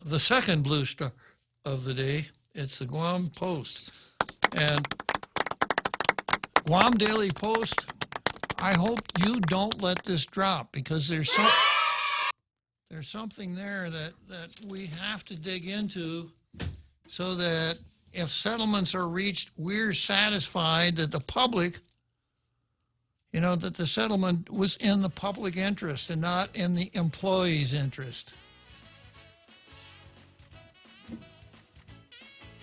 The second blue star of the day, it's the Guam Post. And Guam Daily Post, I hope you don't let this drop, because there's something there that we have to dig into so that if settlements are reached, we're satisfied that the public, you know, that the settlement was in the public interest and not in the employee's interest.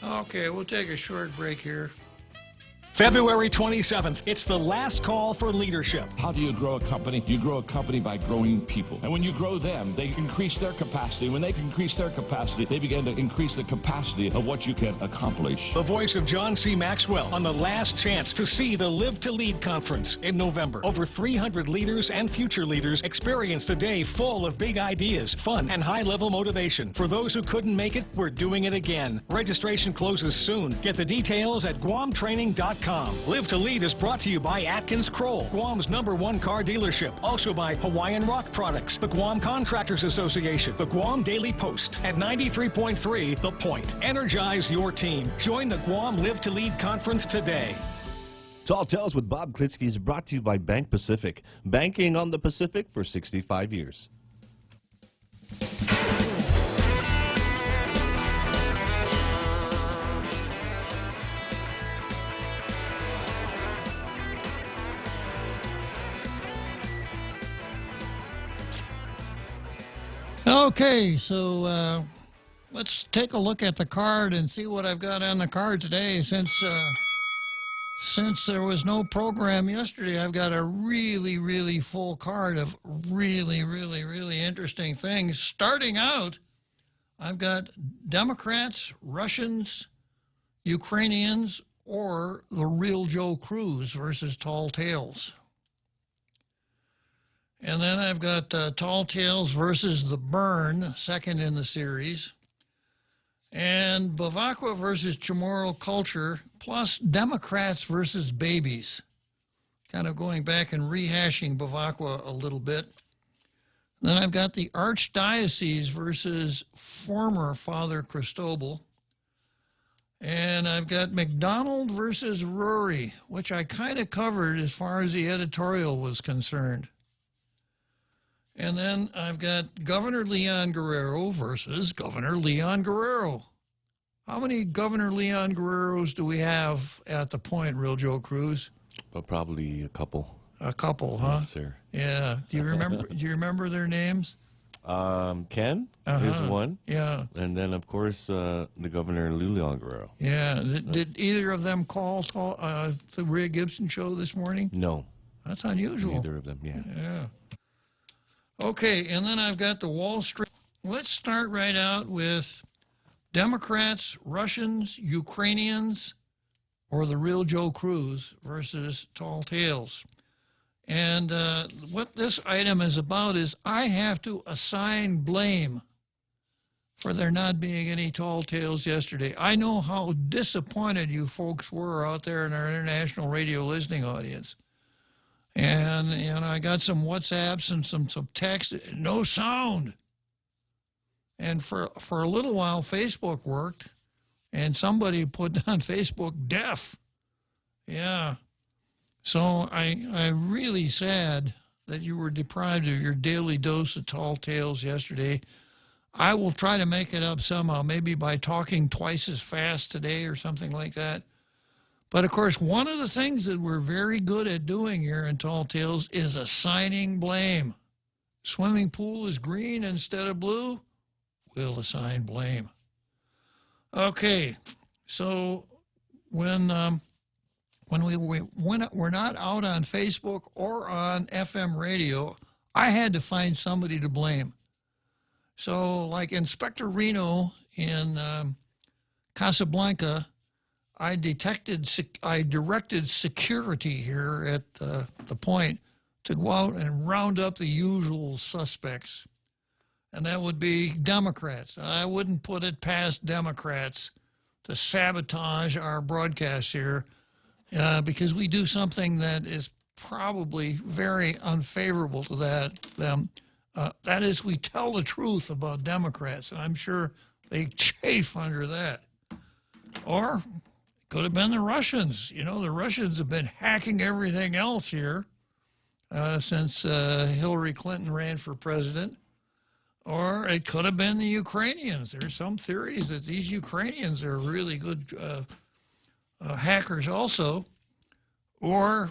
Okay, we'll take a short break here. February 27th, it's the last call for leadership. How do you grow a company? You grow a company by growing people. And when you grow them, they increase their capacity. When they increase their capacity, they begin to increase the capacity of what you can accomplish. The voice of John C. Maxwell on the last chance to see the Live to Lead conference in November. Over 300 leaders and future leaders experienced a day full of big ideas, fun, and high-level motivation. For those who couldn't make it, we're doing it again. Registration closes soon. Get the details at GuamTraining.com. Live to Lead is brought to you by Atkins Kroll, Guam's #1 car dealership. Also by Hawaiian Rock Products, the Guam Contractors Association, the Guam Daily Post, at 93.3 The Point. Energize your team. Join the Guam Live to Lead conference today. Tall Tales with Bob Klitzkie is brought to you by Bank Pacific. Banking on the Pacific for 65 years. Okay, so let's take a look at the card and see what I've got on the card today. Since there was no program yesterday, I've got a really full card of really interesting things. Starting out, I've got Democrats, Russians, Ukrainians, or the real Joe Cruz versus Tall Tales. And then I've got Tall Tales versus The Burn, second in the series. And Bavacqua versus Chamorro Culture, plus Democrats versus Babies. Kind of going back and rehashing Bavacqua a little bit. Then I've got the Archdiocese versus former Father Cristobal. And I've got McDonald versus Rory, which I kind of covered as far as the editorial was concerned. And then I've got Governor Leon Guerrero versus Governor Leon Guerrero. How many Governor Leon Guerreros do we have at the Point, Real Joe Cruz? But probably a couple. A couple, huh? Yes, sir. Yeah. Do you remember their names? Ken is one. Yeah. And then, of course, the Governor Leon Guerrero. Yeah. Did either of them call the Ray Gibson show this morning? No. That's unusual. Neither of them, yeah. Yeah. Okay, and then I've got the Wall Street. Let's start right out with Democrats, Russians, Ukrainians, or the real Joe Cruz versus Tall Tales. And what this item is about is I have to assign blame for there not being any Tall Tales yesterday. I know how disappointed you folks were out there in our international radio listening audience. And I got some WhatsApps and some text, no sound. And for a little while, Facebook worked, and somebody put on Facebook deaf. Yeah. So I'm really sad that you were deprived of your daily dose of Tall Tales yesterday. I will try to make it up somehow, maybe by talking twice as fast today or something like that. But, of course, one of the things that we're very good at doing here in Tall Tales is assigning blame. Swimming pool is green instead of blue, we'll assign blame. Okay, so when we're not out on Facebook or on FM radio, I had to find somebody to blame. So, like Inspector Reno in Casablanca, I directed security here at the Point to go out and round up the usual suspects. And that would be Democrats. I wouldn't put it past Democrats to sabotage our broadcast here because we do something that is probably very unfavorable to them. That is, we tell the truth about Democrats, and I'm sure they chafe under that. Or could have been the Russians. You know, the Russians have been hacking everything else here since Hillary Clinton ran for president. Or it could have been the Ukrainians. There's some theories that these Ukrainians are really good hackers also. Or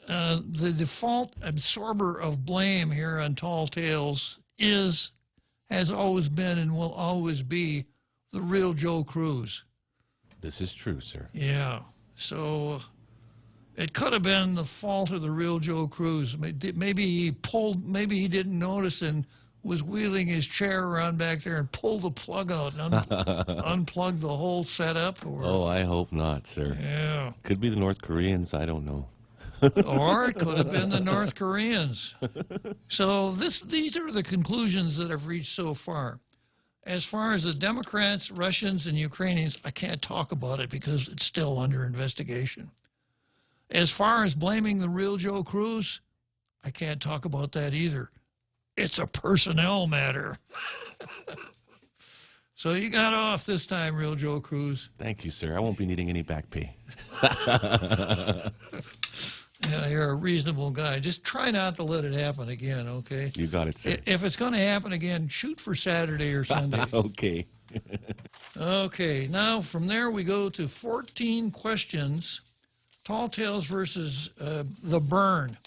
the default absorber of blame here on Tall Tales has always been and will always be the real Joe Cruz. This is true, sir. Yeah. So It could have been the fault of the real Joe Cruz. Maybe he didn't notice and was wheeling his chair around back there and pulled the plug out and unplugged the whole setup. Or, Oh, I hope not, sir. Yeah. Could be the North Koreans. I don't know. Or it could have been the North Koreans. So these are the conclusions that I've reached so far. As far as the Democrats, Russians, and Ukrainians, I can't talk about it because it's still under investigation. As far as blaming the real Joe Cruz, I can't talk about that either. It's a personnel matter. So you got off this time, real Joe Cruz. Thank you, sir. I won't be needing any back pay. Yeah, you're a reasonable guy. Just try not to let it happen again, okay? You got it, sir. If it's going to happen again, shoot for Saturday or Sunday. Okay. Okay, now from there we go to 14 questions. Tall Tales versus The Burn.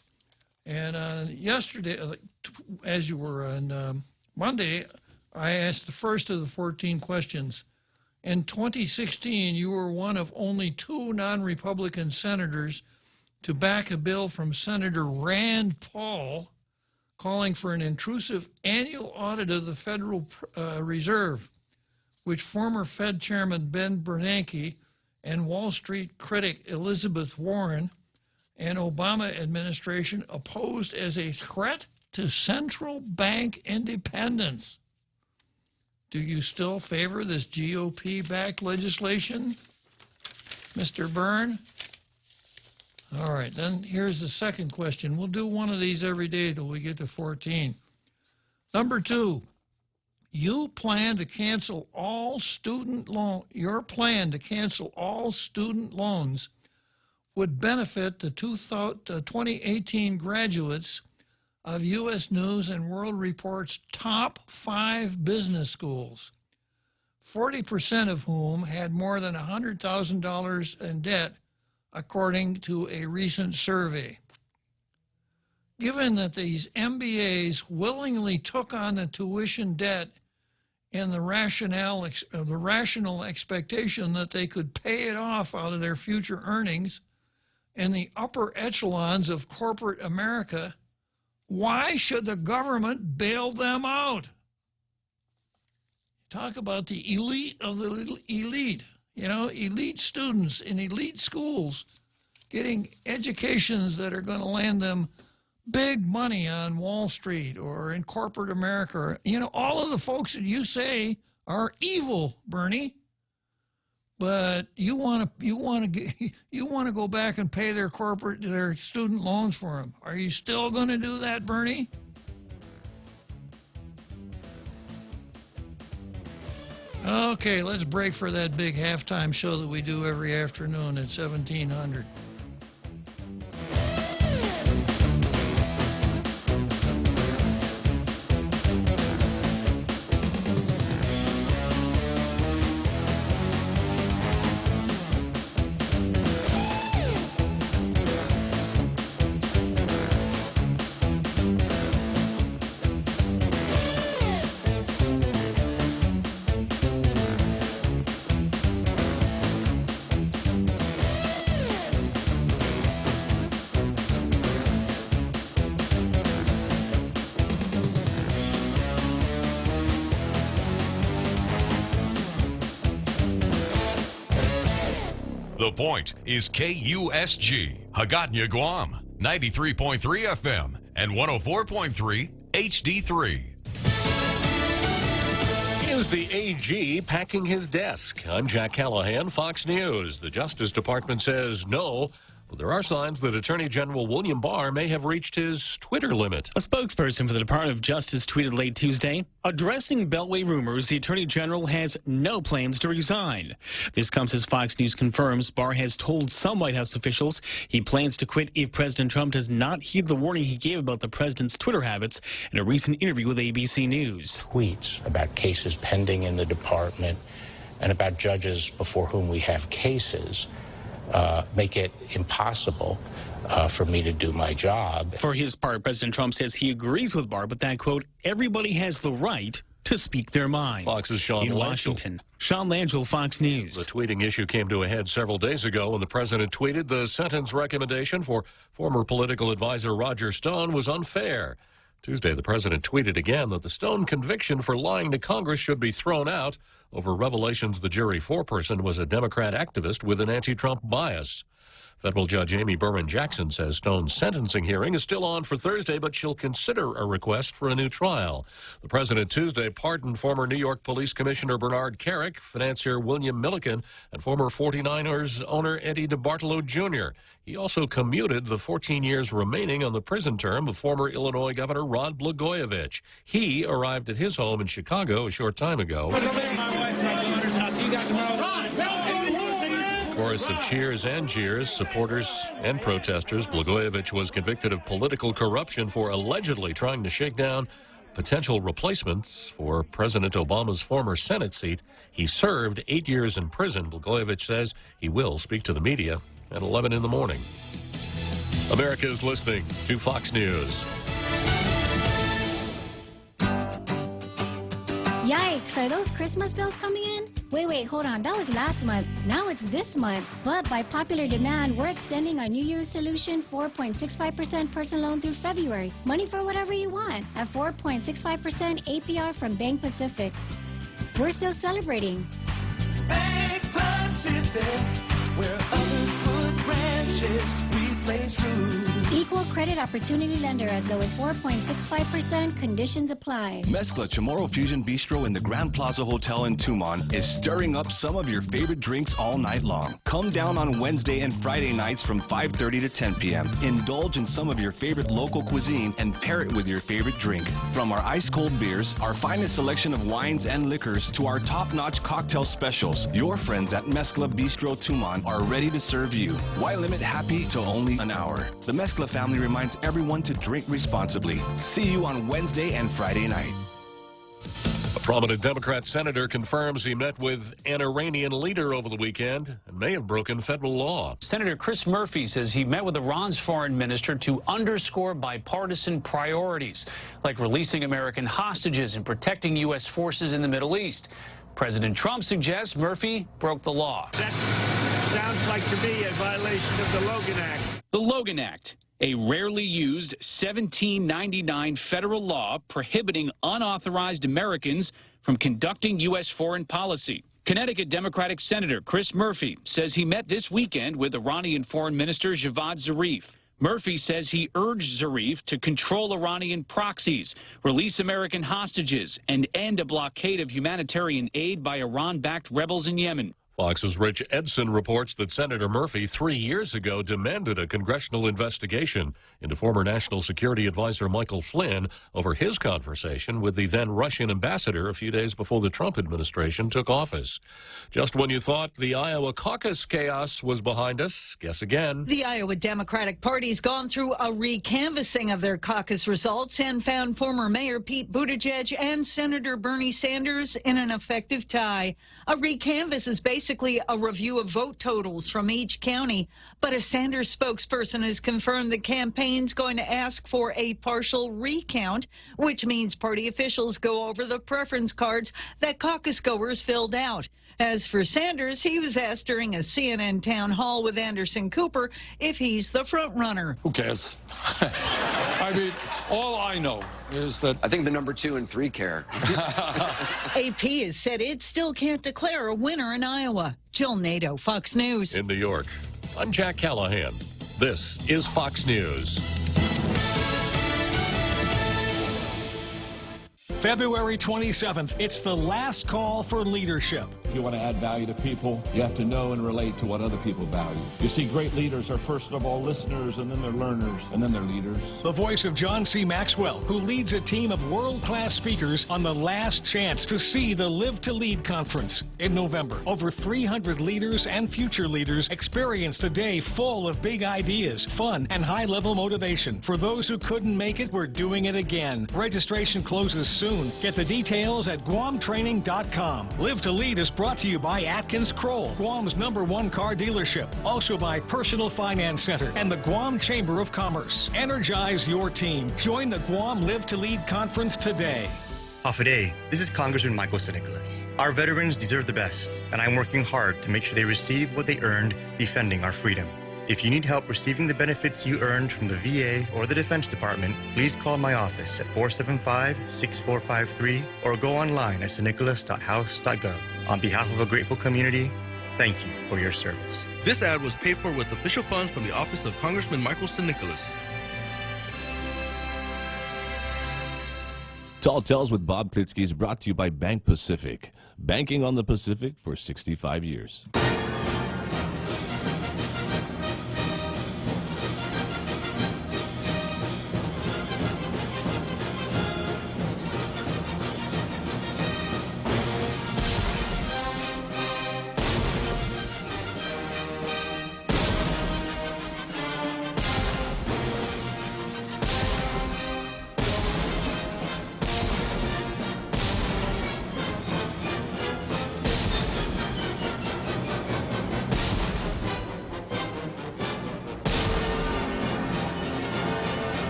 And yesterday, as you were on Monday, I asked the first of the 14 questions. In 2016, you were one of only 2 non-Republican senators to back a bill from Senator Rand Paul calling for an intrusive annual audit of the Federal Reserve, which former Fed Chairman Ben Bernanke and Wall Street critic Elizabeth Warren and Obama administration opposed as a threat to central bank independence. Do you still favor this GOP-backed legislation, Mr. Byrne? All right, then here's the second question. We'll do one of these every day till we get to 14. Number 2, your plan to cancel all student loans would benefit the 2018 graduates of U.S. News and World Report's top 5 business schools, 40% of whom had more than $100,000 in debt, according to a recent survey. Given that these MBAs willingly took on the tuition debt in the rational expectation that they could pay it off out of their future earnings in the upper echelons of corporate America, why should the government bail them out? Talk about the elite of the elite. You know, elite students in elite schools getting educations that are going to land them big money on Wall Street or in corporate America. You know, all of the folks that you say are evil, Bernie. But you want to go back and pay their student loans for them. Are you still going to do that, Bernie? Okay, let's break for that big halftime show that we do every afternoon at 1700. The Point is KUSG, Hagåtña, Guam, 93.3 FM and 104.3 HD3. Is the AG packing his desk? I'm Jack Callahan, Fox News. The Justice Department says no, but there are signs that Attorney General William Barr may have reached his Twitter limit. A spokesperson for the Department of Justice tweeted late Tuesday, addressing Beltway rumors, the Attorney General has no plans to resign. This comes as Fox News confirms Barr has told some White House officials he plans to quit if President Trump does not heed the warning he gave about the president's Twitter habits in a recent interview with ABC News. Tweets about cases pending in the department and about judges before whom we have cases make it impossible for me to do my job. For his part, President Trump says he agrees with Barr, but that, quote, everybody has the right to speak their mind. Fox's Sean In Langell. Washington, Sean Langell, Fox News. The tweeting issue came to a head several days ago when the president tweeted the sentence recommendation for former political advisor Roger Stone was unfair. Tuesday, the president tweeted again that the Stone conviction for lying to Congress should be thrown out over revelations the jury foreperson was a Democrat activist with an anti-Trump bias. Federal Judge Amy Berman Jackson says Stone's sentencing hearing is still on for Thursday, but she'll consider a request for a new trial. The president Tuesday pardoned former New York Police Commissioner Bernard Carrick, financier William Milliken, and former 49ers owner Eddie DeBartolo Jr. He also commuted the 14 years remaining on the prison term of former Illinois Governor Rod Blagojevich. He arrived at his home in Chicago a short time ago. Chorus of cheers and jeers, supporters and protesters. Blagojevich was convicted of political corruption for allegedly trying to shake down potential replacements for President Obama's former Senate seat. He served 8 years in prison. Blagojevich says he will speak to the media at 11 in the morning. America is listening to Fox News. Yikes, are those Christmas bills coming in? Wait, hold on, that was last month. Now it's this month. But by popular demand, we're extending our New Year's solution 4.65% personal loan through February. Money for whatever you want at 4.65% APR from Bank Pacific. We're still celebrating. Bank Pacific, where others put branches, we place roots. Equal credit opportunity lender as low as 4.65%. Conditions apply. Mezcla Chamorro Fusion Bistro in the Grand Plaza Hotel in Tumon is stirring up some of your favorite drinks all night long. Come down on Wednesday and Friday nights from 5:30 to 10 p.m. Indulge in some of your favorite local cuisine and pair it with your favorite drink. From our ice-cold beers, our finest selection of wines and liquors, to our top-notch cocktail specials, your friends at Mezcla Bistro Tumon are ready to serve you. Why limit happy to only an hour? The Mezcla family reminds everyone to drink responsibly. See you on Wednesday and Friday night. A prominent Democrat senator confirms he met with an Iranian leader over the weekend and may have broken federal law. Senator Chris Murphy says he met with Iran's foreign minister to underscore bipartisan priorities, like releasing American hostages and protecting U.S. forces in the Middle East. President Trump suggests Murphy broke the law. That sounds like to me a violation of the Logan Act. The Logan Act, a rarely used 1799 federal law prohibiting unauthorized Americans from conducting U.S. foreign policy. Connecticut Democratic Senator Chris Murphy says he met this weekend with Iranian Foreign Minister Javad Zarif. Murphy says he urged Zarif to control Iranian proxies, release American hostages, and end a blockade of humanitarian aid by Iran-backed rebels in Yemen. Fox's Rich Edson reports that Senator Murphy 3 years ago demanded a congressional investigation into former National Security Advisor Michael Flynn over his conversation with the then Russian ambassador a few days before the Trump administration took office. Just when you thought the Iowa caucus chaos was behind us, guess again. The Iowa Democratic Party's gone through a recanvassing of their caucus results and found former Mayor Pete Buttigieg and Senator Bernie Sanders in an effective tie. A recanvass is basically a review of vote totals from each county, but a Sanders spokesperson has confirmed the campaign's going to ask for a partial recount, which means party officials go over the preference cards that caucus goers filled out. As for Sanders, he was asked during a CNN town hall with Anderson Cooper if he's the front runner. Who cares? I mean, all I know is that I think the number 2 and 3 care. AP has said it still can't declare a winner in Iowa. Jill Nato, Fox News. In New York, I'm Jack Callahan. This is Fox News. February 27th, it's the last call for leadership. If you want to add value to people, you have to know and relate to what other people value. You see, great leaders are first of all listeners, and then they're learners, and then they're leaders. The voice of John C. Maxwell, who leads a team of world-class speakers on the last chance to see the Live to Lead conference in November. Over 300 leaders and future leaders experienced a day full of big ideas, fun, and high-level motivation. For those who couldn't make it, we're doing it again. Registration closes soon. Get the details at GuamTraining.com. Live to Lead is brought to you by Atkins Kroll, Guam's #1 car dealership. Also by Personal Finance Center and the Guam Chamber of Commerce. Energize your team. Join the Guam Live to Lead conference today. Hafaday, this is Congressman Michael Nicholas. Our veterans deserve the best, and I'm working hard to make sure they receive what they earned defending our freedom. If you need help receiving the benefits you earned from the VA or the Defense Department, please call my office at 475-6453 or go online at stnicholas.house.gov. On behalf of a grateful community, thank you for your service. This ad was paid for with official funds from the office of Congressman Michael Nicholas. Tall Tales with Bob Klitzkie is brought to you by Bank Pacific. Banking on the Pacific for 65 years.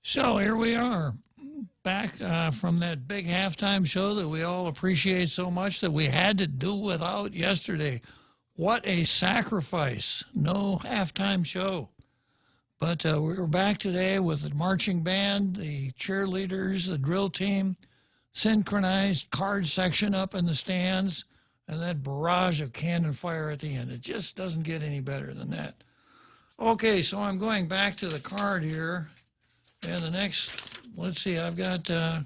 So here we are, back from that big halftime show that we all appreciate so much that we had to do without yesterday. What a sacrifice. No halftime show. But we're back today with the marching band, the cheerleaders, the drill team, synchronized card section up in the stands, and that barrage of cannon fire at the end. It just doesn't get any better than that. Okay, so I'm going back to the card here. And the next, let's see, I've got, I've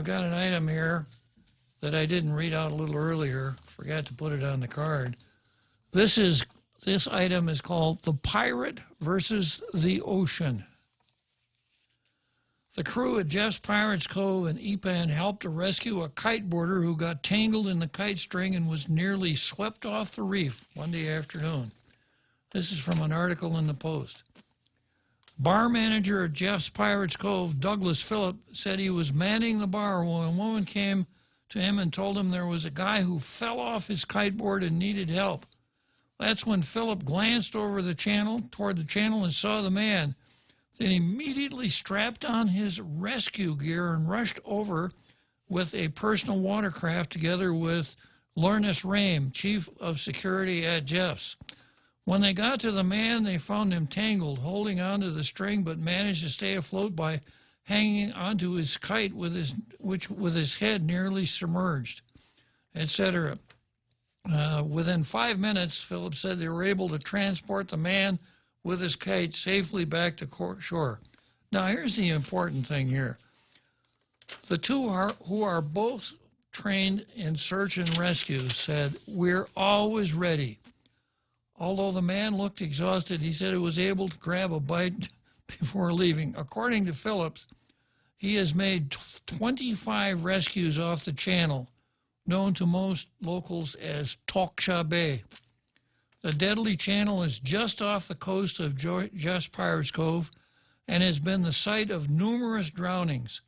got an item here that I didn't read out a little earlier. Forgot to put it on the card. This item is called The Pirate versus the Ocean. The crew at Jeff's Pirates Cove in Epan helped to rescue a kiteboarder who got tangled in the kite string and was nearly swept off the reef Monday afternoon. This is from an article in the Post. Bar manager at Jeff's Pirates Cove, Douglas Phillip, said he was manning the bar when a woman came to him and told him there was a guy who fell off his kiteboard and needed help. That's when Phillip glanced over toward the channel and saw the man. Then immediately strapped on his rescue gear and rushed over with a personal watercraft together with Lornis Rame, chief of security at Jeff's. When they got to the man, they found him tangled, holding onto the string, but managed to stay afloat by hanging onto his kite with his head nearly submerged, etc. Within 5 minutes, Philip said they were able to transport the man with his kite safely back to shore. Now, here's the important thing here. The two who are both trained in search and rescue said, "We're always ready." Although the man looked exhausted, he said he was able to grab a bite before leaving. According to Phillips, he has made 25 rescues off the channel, known to most locals as Toksha Bay. The deadly channel is just off the coast of Jeff's Pirates Cove and has been the site of numerous drownings.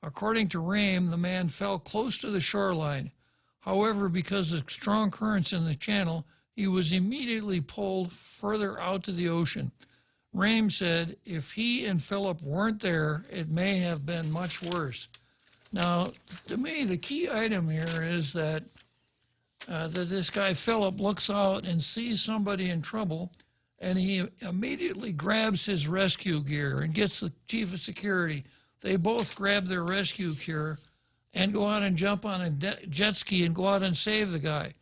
According to Rame, the man fell close to the shoreline. However, because of strong currents in the channel, he was immediately pulled further out to the ocean. Rame said if he and Phillip weren't there, it may have been much worse. Now, to me, the key item here is that this guy Phillip looks out and sees somebody in trouble, and he immediately grabs his rescue gear and gets the chief of security. They both grab their rescue gear and go out and jump on a jet ski and go out and save the guy.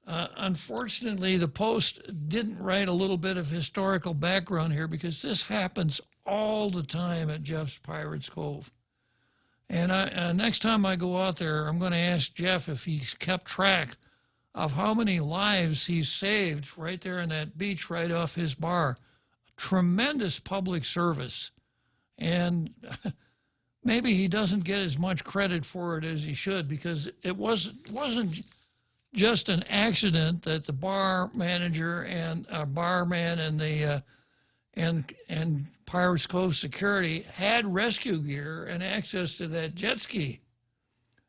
Unfortunately, the Post didn't write a little bit of historical background here because this happens all the time at Jeff's Pirates Cove. And next time I go out there, I'm going to ask Jeff if he's kept track of how many lives he's saved right there on that beach right off his bar. Tremendous public service. And maybe he doesn't get as much credit for it as he should, because it wasn't just an accident that the bar manager and barman and the and Pirates Cove security had rescue gear and access to that jet ski.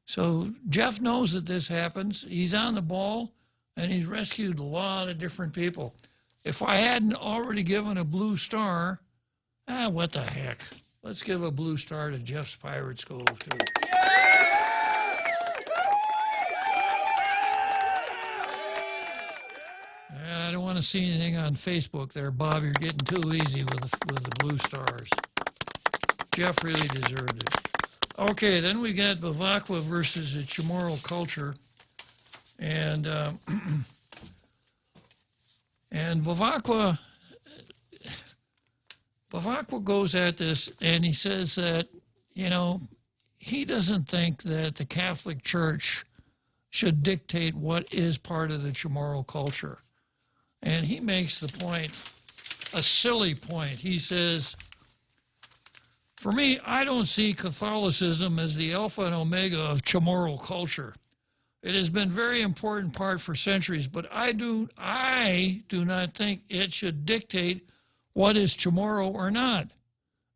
So Jeff knows that this happens. He's on the ball, and he's rescued a lot of different people. If I hadn't already given a blue star, what the heck? Let's give a blue star to Jeff's Pirates Cove, too. I don't want to see anything on Facebook there, Bob. You're getting too easy with the blue stars. Jeff really deserved it. Okay, then we got Bavacqua versus the Chamorro culture. And and Bavacqua goes at this, and he says that, he doesn't think that the Catholic Church should dictate what is part of the Chamorro culture. And he makes the point, a silly point. He says, for me, I don't see Catholicism as the alpha and omega of Chamorro culture. It has been a very important part for centuries, but I do not think it should dictate what is Chamorro or not.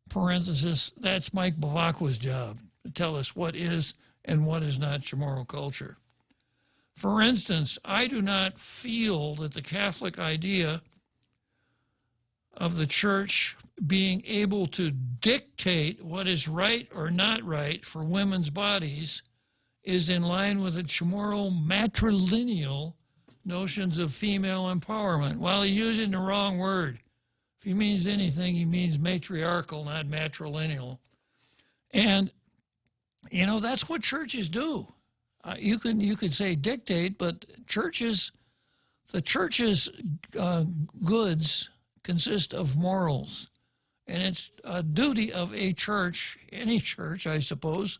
Parenthesis, that's Mike Bavacqua's job, to tell us what is and what is not Chamorro culture. For instance, I do not feel that the Catholic idea of the church being able to dictate what is right or not right for women's bodies is in line with the Chamorro matrilineal notions of female empowerment. Well, he's using the wrong word. If he means anything, he means matriarchal, not matrilineal. And, that's what churches do. You could say dictate, but the church's goods consist of morals. And it's a duty of a church, any church, I suppose,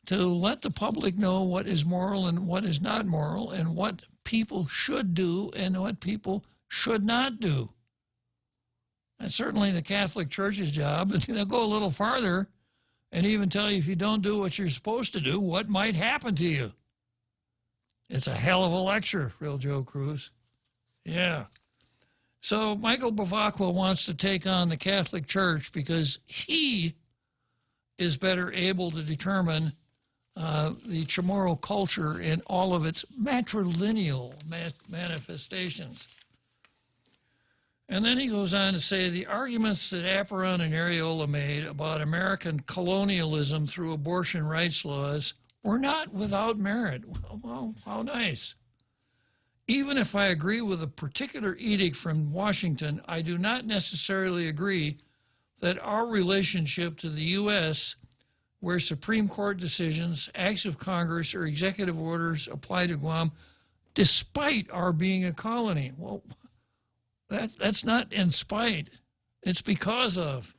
to let the public know what is moral and what is not moral, and what people should do and what people should not do. That's certainly the Catholic Church's job. And they'll go a little farther and even tell you, if you don't do what you're supposed to do, what might happen to you. It's a hell of a lecture, real Joe Cruz. Yeah. So Michael Bavacqua wants to take on the Catholic Church because he is better able to determine the Chamorro culture in all of its matrilineal manifestations. And then he goes on to say the arguments that Apparon and Areola made about American colonialism through abortion rights laws were not without merit. Well, how nice. Even if I agree with a particular edict from Washington, I do not necessarily agree that our relationship to the U.S., where Supreme Court decisions, acts of Congress, or executive orders apply to Guam, despite our being a colony. Well, that's not in spite. It's because of.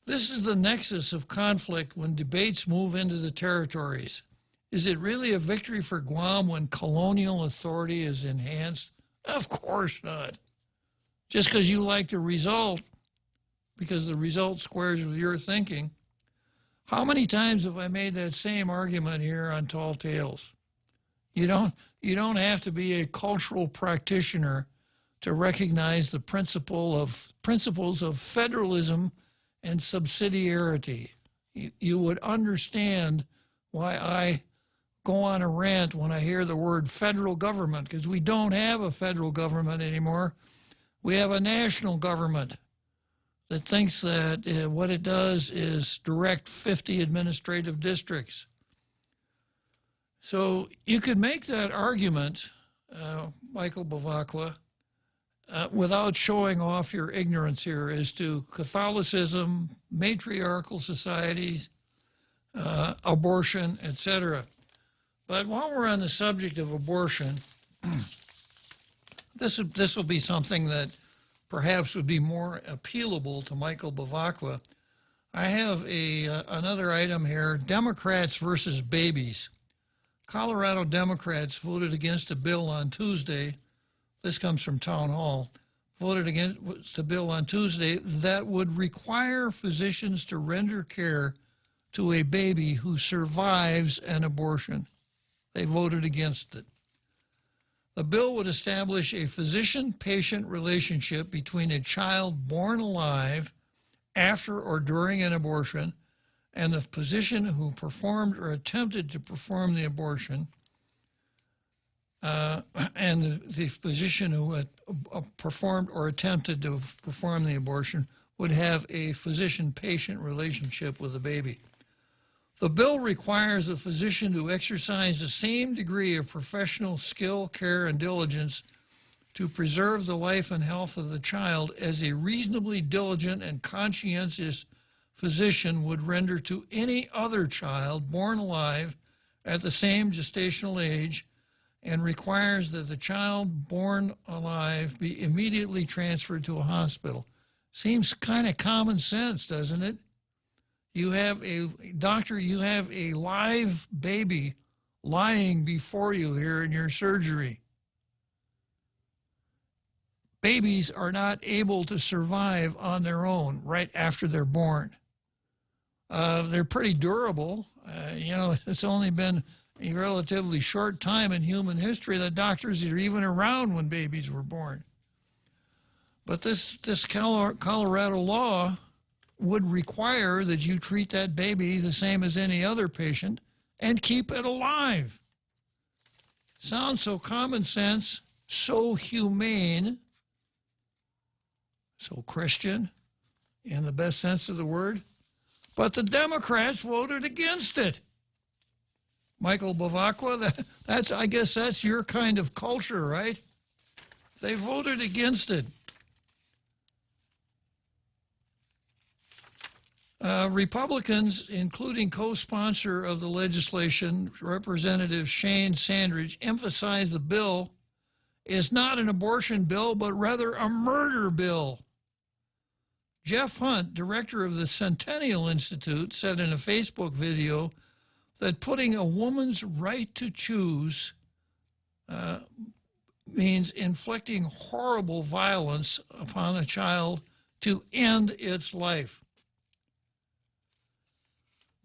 This is the nexus of conflict when debates move into the territories. Is it really a victory for Guam when colonial authority is enhanced? Of course not. Just because you like the result, because the result squares with your thinking. How many times have I made that same argument here on Tall Tales? You don't have to be a cultural practitioner to recognize the principles of federalism and subsidiarity. You would understand why I go on a rant when I hear the word federal government, because we don't have a federal government anymore. We have a national government that thinks that what it does is direct 50 administrative districts. So you could make that argument, Michael Bavacqua, without showing off your ignorance here as to Catholicism, matriarchal societies, abortion, etc. But while we're on the subject of abortion, this will be something that perhaps would be more appealable to Michael Bavacqua. I have another item here, Democrats versus babies. Colorado Democrats voted against a bill on Tuesday. This comes from Town Hall, voted against a bill on Tuesday that would require physicians to render care to a baby who survives an abortion. They voted against it. The bill would establish a physician-patient relationship between a child born alive after or during an abortion and the physician who performed or attempted to perform the abortion, and the physician who had performed or attempted to perform the abortion would have a physician-patient relationship with the baby. The bill requires a physician to exercise the same degree of professional skill, care, and diligence to preserve the life and health of the child as a reasonably diligent and conscientious physician would render to any other child born alive at the same gestational age, and requires that the child born alive be immediately transferred to a hospital. Seems kind of common sense, doesn't it? You have a doctor, you have a live baby lying before you here in your surgery. Babies are not able to survive on their own right after they're born. They're pretty durable. It's only been a relatively short time in human history that doctors are even around when babies were born. But this Colorado law would require that you treat that baby the same as any other patient and keep it alive. Sounds so common sense, so humane, so Christian in the best sense of the word. But the Democrats voted against it. Michael Bavacqua, I guess that's your kind of culture, right? They voted against it. Republicans, including co-sponsor of the legislation, Representative Shane Sandridge, emphasized the bill is not an abortion bill, but rather a murder bill. Jeff Hunt, director of the Centennial Institute, said in a Facebook video that putting a woman's right to choose means inflicting horrible violence upon a child to end its life.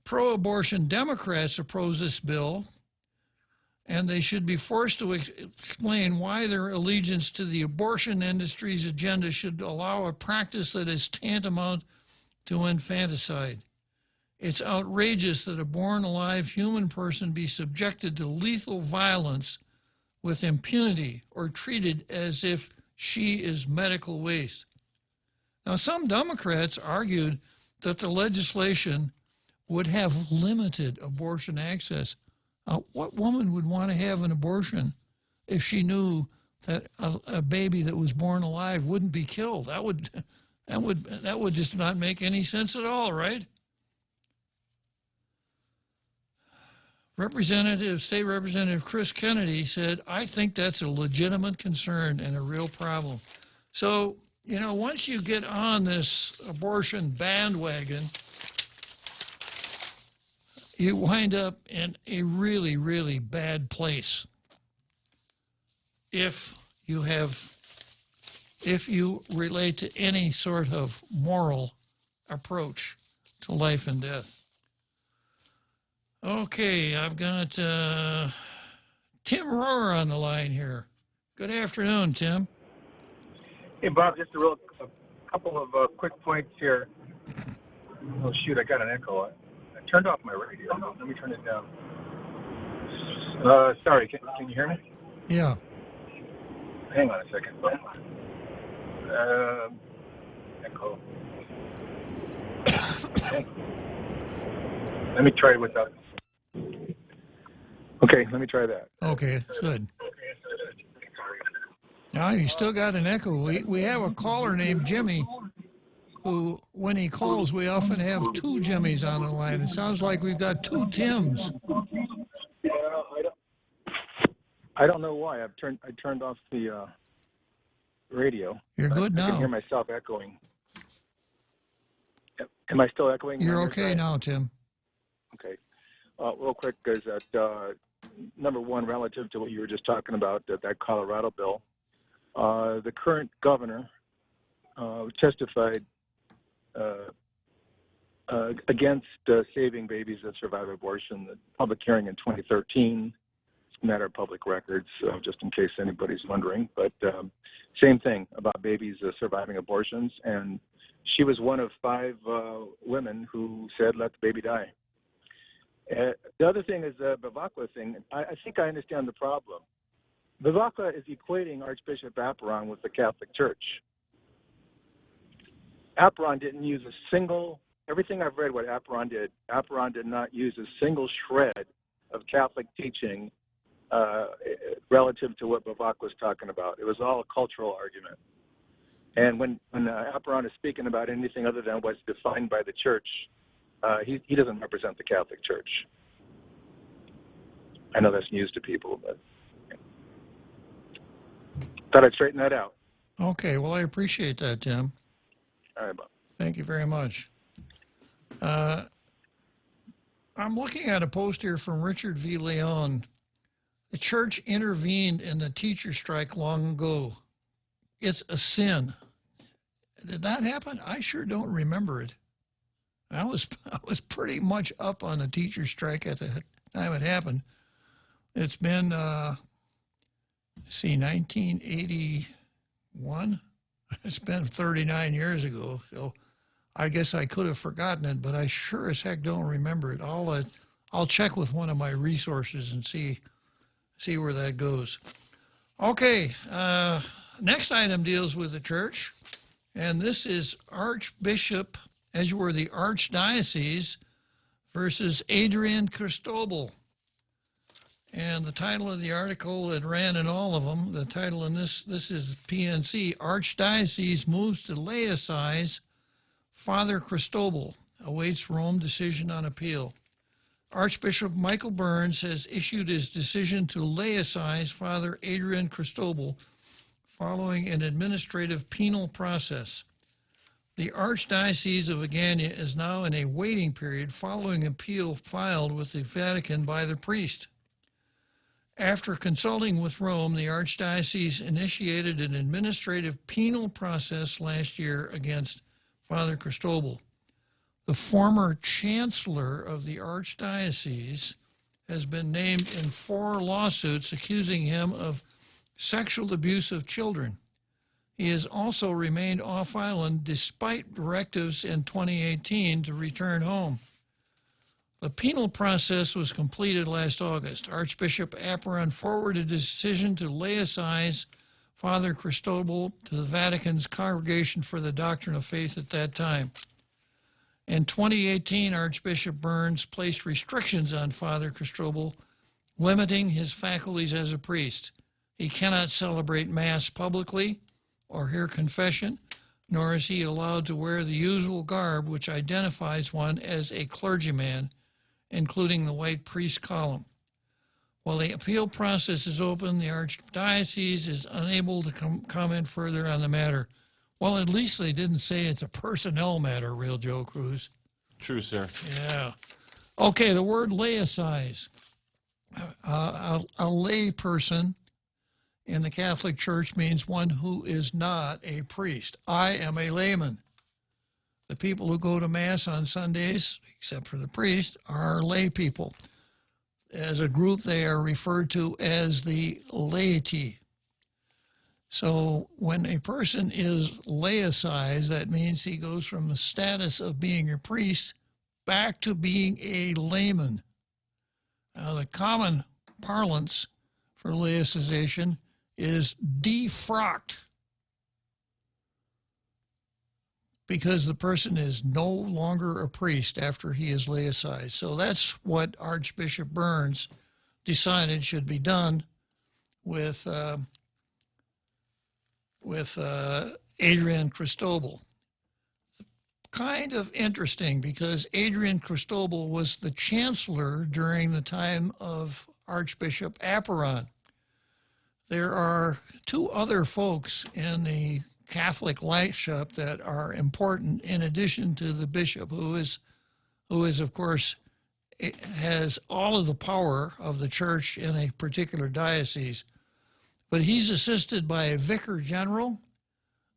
Pro-abortion Democrats oppose this bill, and they should be forced to explain why their allegiance to the abortion industry's agenda should allow a practice that is tantamount to infanticide. It's outrageous that a born alive human person be subjected to lethal violence with impunity or treated as if she is medical waste. Now, some Democrats argued that the legislation would have limited abortion access. What woman would want to have an abortion if she knew that a baby that was born alive wouldn't be killed? That would just not make any sense at all, right? State Representative Chris Kennedy said, I think that's a legitimate concern and a real problem. So, once you get on this abortion bandwagon, you wind up in a really, really bad place if you relate to any sort of moral approach to life and death. Okay, I've got Tim Rohrer on the line here. Good afternoon, Tim. Hey, Bob, just a couple of quick points here. Oh, shoot, I got an echo. I turned off my radio. Let me turn it down. Sorry, can you hear me? Yeah. Hang on a second. Echo. Let me try it without. Okay, let me try that. Okay, good. Now you still got an echo. We have a caller named Jimmy who, when he calls, we often have two Jimmys on the line. It sounds like we've got two Tims. Yeah, I don't know why. I turned off the radio. You're good now. I can hear myself echoing. Am I still echoing? You're okay now, Tim. Okay. Real quick, is that number one, relative to what you were just talking about, that Colorado bill, the current governor testified against saving babies that survive abortion. The public hearing in 2013. It's a matter of public records, just in case anybody's wondering. But same thing about babies surviving abortions. And she was one of 5 women who said, let the baby die. The other thing is the Bevacqua thing. I think I understand the problem. Bevacqua is equating Archbishop Apparon with the Catholic Church. Apparon didn't use a single, everything I've read what Apparon did not use a single shred of Catholic teaching relative to what Bevacqua was talking about. It was all a cultural argument. And when Apparon is speaking about anything other than what's defined by the church, he doesn't represent the Catholic Church. I know that's news to people, but thought I'd straighten that out. Okay, well, I appreciate that, Tim. All right, Bob. Thank you very much. I'm looking at a post here from Richard V. Leon. The church intervened in the teacher strike long ago. It's a sin. Did that happen? I sure don't remember it. I was pretty much up on the teacher strike at the time it happened. It's been, 1981. It's been 39 years ago, so I guess I could have forgotten it, but I sure as heck don't remember it. I'll check with one of my resources and see where that goes. Okay, next item deals with the church, and this is Archbishop Edgeworthy Archdiocese versus Adrian Cristobal. And the title of the article, it ran in all of them. The title in this is PNC, Archdiocese moves to laicize Father Cristobal, awaits Rome decision on appeal. Archbishop Michael Burns has issued his decision to laicize Father Adrian Cristobal following an administrative penal process. The Archdiocese of Agagna is now in a waiting period following appeal filed with the Vatican by the priest. After consulting with Rome, the Archdiocese initiated an administrative penal process last year against Father Cristobal. The former chancellor of the Archdiocese has been named in 4 lawsuits accusing him of sexual abuse of children. He has also remained off island despite directives in 2018 to return home. The penal process was completed last August. Archbishop Apparon forwarded a decision to laicize Father Cristobal to the Vatican's Congregation for the Doctrine of Faith at that time. In 2018, Archbishop Burns placed restrictions on Father Cristobal, limiting his faculties as a priest. He cannot celebrate Mass publicly or hear confession, nor is he allowed to wear the usual garb which identifies one as a clergyman, including the white priest column. While the appeal process is open, the Archdiocese is unable to comment further on the matter. Well, at least they didn't say it's a personnel matter, Real Joe Cruz. True, sir. Yeah. Okay, the word laicize. A lay person in the Catholic Church means one who is not a priest. I am a layman. The people who go to Mass on Sundays, except for the priest, are lay people. As a group, they are referred to as the laity. So when a person is laicized, that means he goes from the status of being a priest back to being a layman. Now, the common parlance for laicization is defrocked, because the person is no longer a priest after he is laicized. So that's what Archbishop Burns decided should be done with Adrian Cristobal. Kind of interesting, because Adrian Cristobal was the chancellor during the time of Archbishop Apparon. There are 2 other folks in the Catholic lordship that are important, in addition to the bishop, who is of course, has all of the power of the church in a particular diocese. But he's assisted by a vicar general,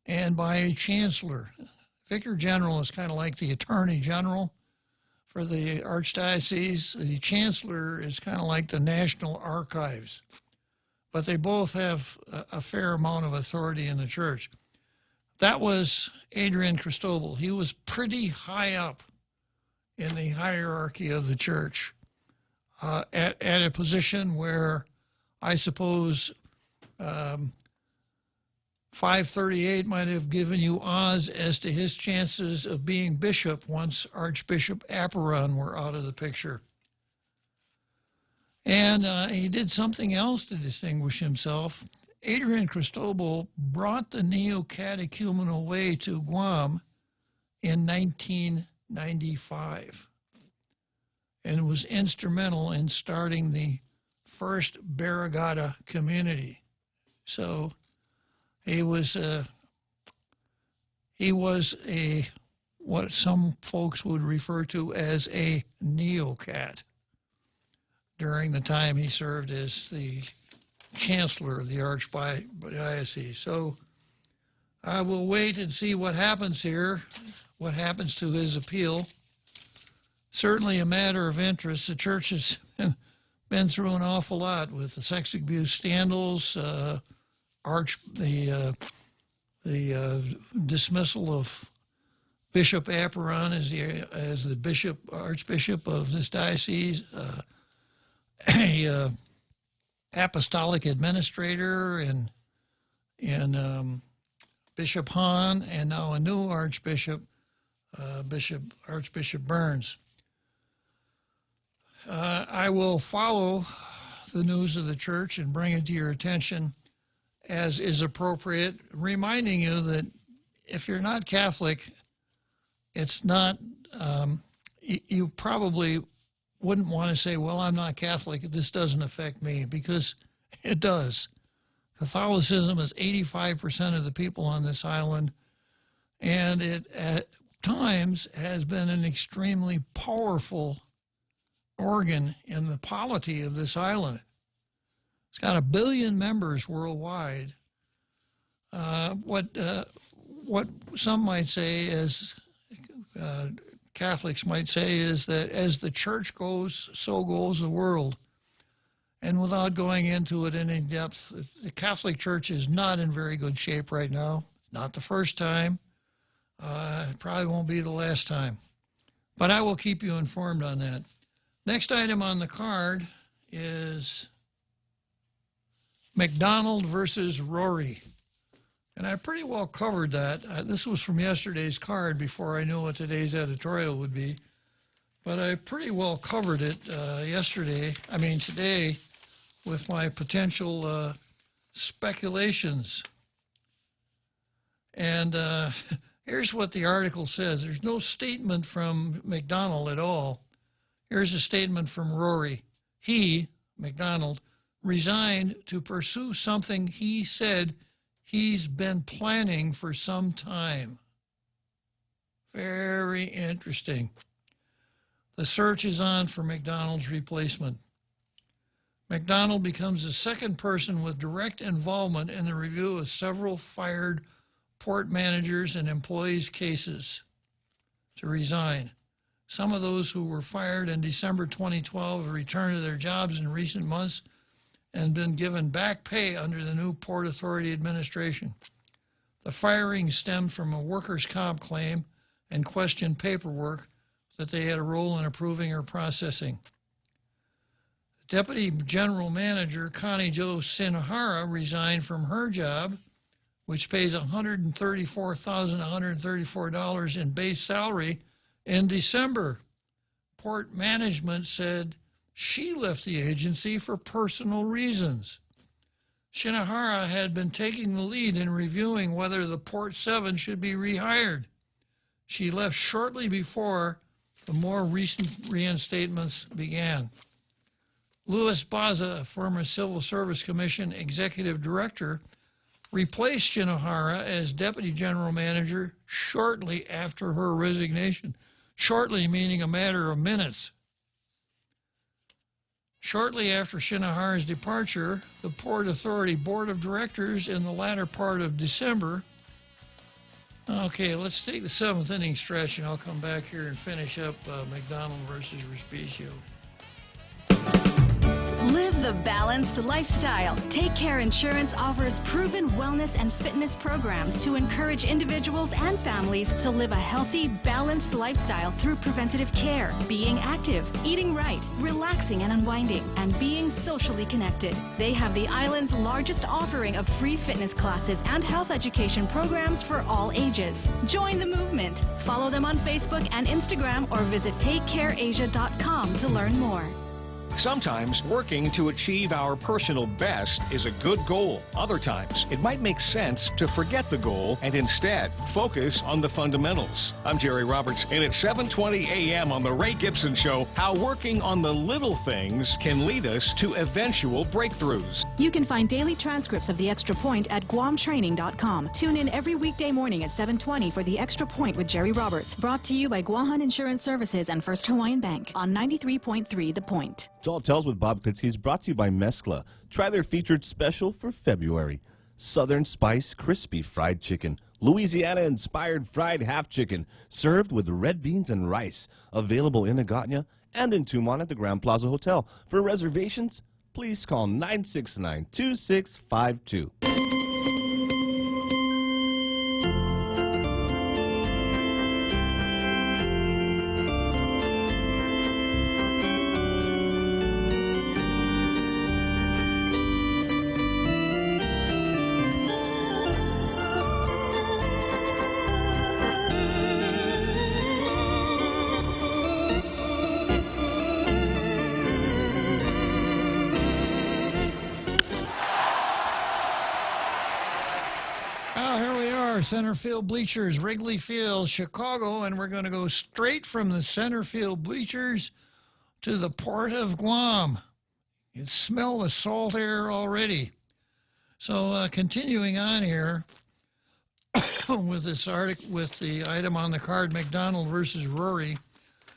and by a chancellor. Vicar General is kind of like the Attorney General for the Archdiocese. The Chancellor is kind of like the National Archives. But they both have a fair amount of authority in the church. That was Adrian Cristobal. He was pretty high up in the hierarchy of the church, at a position where I suppose 538 might have given you odds as to his chances of being bishop once Archbishop Apparon were out of the picture. And he did something else to distinguish himself. Adrian Cristobal brought the neo-catechumenal way to Guam in 1995 and was instrumental in starting the first Barrigada community. So he was a what some folks would refer to as a neo-cat during the time he served as the chancellor of the Archdiocese. So I will wait and see what happens here, what happens to his appeal. Certainly a matter of interest. The church has been through an awful lot with the sex abuse scandals, the dismissal of Bishop Apparon as the Archbishop of this diocese, a apostolic administrator and Bishop Hahn, and now a new Archbishop, Archbishop Burns. I will follow the news of the church and bring it to your attention as is appropriate, reminding you that if you're not Catholic, it's not, you probably wouldn't want to say, well, I'm not Catholic, this doesn't affect me, because it does. Catholicism is 85% of the people on this island, and it at times has been an extremely powerful organ in the polity of this island. It's got 1 billion members worldwide. What some might say, as Catholics might say, is that as the church goes, so goes the world. And without going into it in any depth, the Catholic Church is not in very good shape right now. Not the first time. It probably won't be the last time. But I will keep you informed on that. Next item on the card is McDonald versus Rory. And I pretty well covered that. This was from yesterday's card before I knew what today's editorial would be. But I pretty well covered it today, with my potential speculations. And here's what the article says. There's no statement from McDonald at all. Here's a statement from Rory. He, McDonald, resigned to pursue something he said he's been planning for some time. Very interesting. The search is on for McDonald's replacement. McDonald becomes the second person with direct involvement in the review of several fired port managers and employees' cases to resign. Some of those who were fired in December 2012 have returned to their jobs in recent months and been given back pay under the new Port Authority administration. The firing stemmed from a workers' comp claim and questioned paperwork that they had a role in approving or processing. Deputy General Manager Connie Jo Sinahara resigned from her job, which pays $134,134 in base salary, in December. Port management said she left the agency for personal reasons. Sinahara had been taking the lead in reviewing whether the Port 7 should be rehired. She left shortly before the more recent reinstatements began. Louis Baza, a former Civil Service Commission executive director, replaced Sinahara as deputy general manager shortly after her resignation. Shortly meaning a matter of minutes. Shortly after Sinahara's departure, the Port Authority Board of Directors in the latter part of December Okay, let's take the seventh inning stretch, and I'll come back here and finish up McDonald versus Respicio. Live the balanced lifestyle. Take Care Insurance offers proven wellness and fitness programs to encourage individuals and families to live a healthy, balanced lifestyle through preventative care, being active, eating right, relaxing and unwinding, and being socially connected. They have the island's largest offering of free fitness classes and health education programs for all ages. Join the movement. Follow them on Facebook and Instagram or visit takecareasia.com to learn more. Sometimes working to achieve our personal best is a good goal. Other times, it might make sense to forget the goal and instead focus on the fundamentals. I'm Jerry Roberts, and at 7:20 a.m. on The Ray Gibson Show, how working on the little things can lead us to eventual breakthroughs. You can find daily transcripts of The Extra Point at guamtraining.com. Tune in every weekday morning at 7:20 for The Extra Point with Jerry Roberts, brought to you by Guahan Insurance Services and First Hawaiian Bank on 93.3 The Point. Tall Tales with Bob Klitzkie is brought to you by Mescla. Try their featured special for February. Southern Spice Crispy Fried Chicken. Louisiana-inspired fried half chicken served with red beans and rice. Available in Agotnya and in Tumon at the Grand Plaza Hotel. For reservations, please call 969-2652. Center field bleachers, Wrigley Field, Chicago, and we're going to go straight from the center field bleachers to the port of Guam. You can smell the salt air already. So continuing on here with this article, with the item on the card, McDonald versus Rory.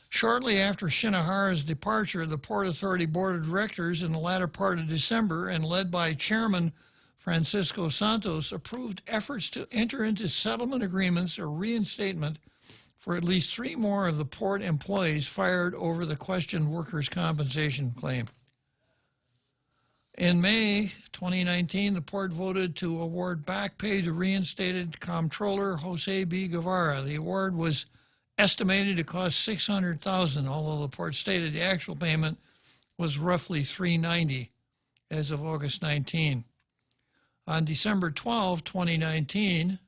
Shortly after Shinohara's departure, the Port Authority Board of Directors in the latter part of December, and led by Chairman Francisco Santos, approved efforts to enter into settlement agreements or reinstatement for at least 3 more of the port employees fired over the questioned workers' compensation claim. In May 2019, the port voted to award back pay to reinstated Comptroller Jose B. Guevara. The award was estimated to cost $600,000, although the port stated the actual payment was roughly $390 as of August 19. On December 12, 2019,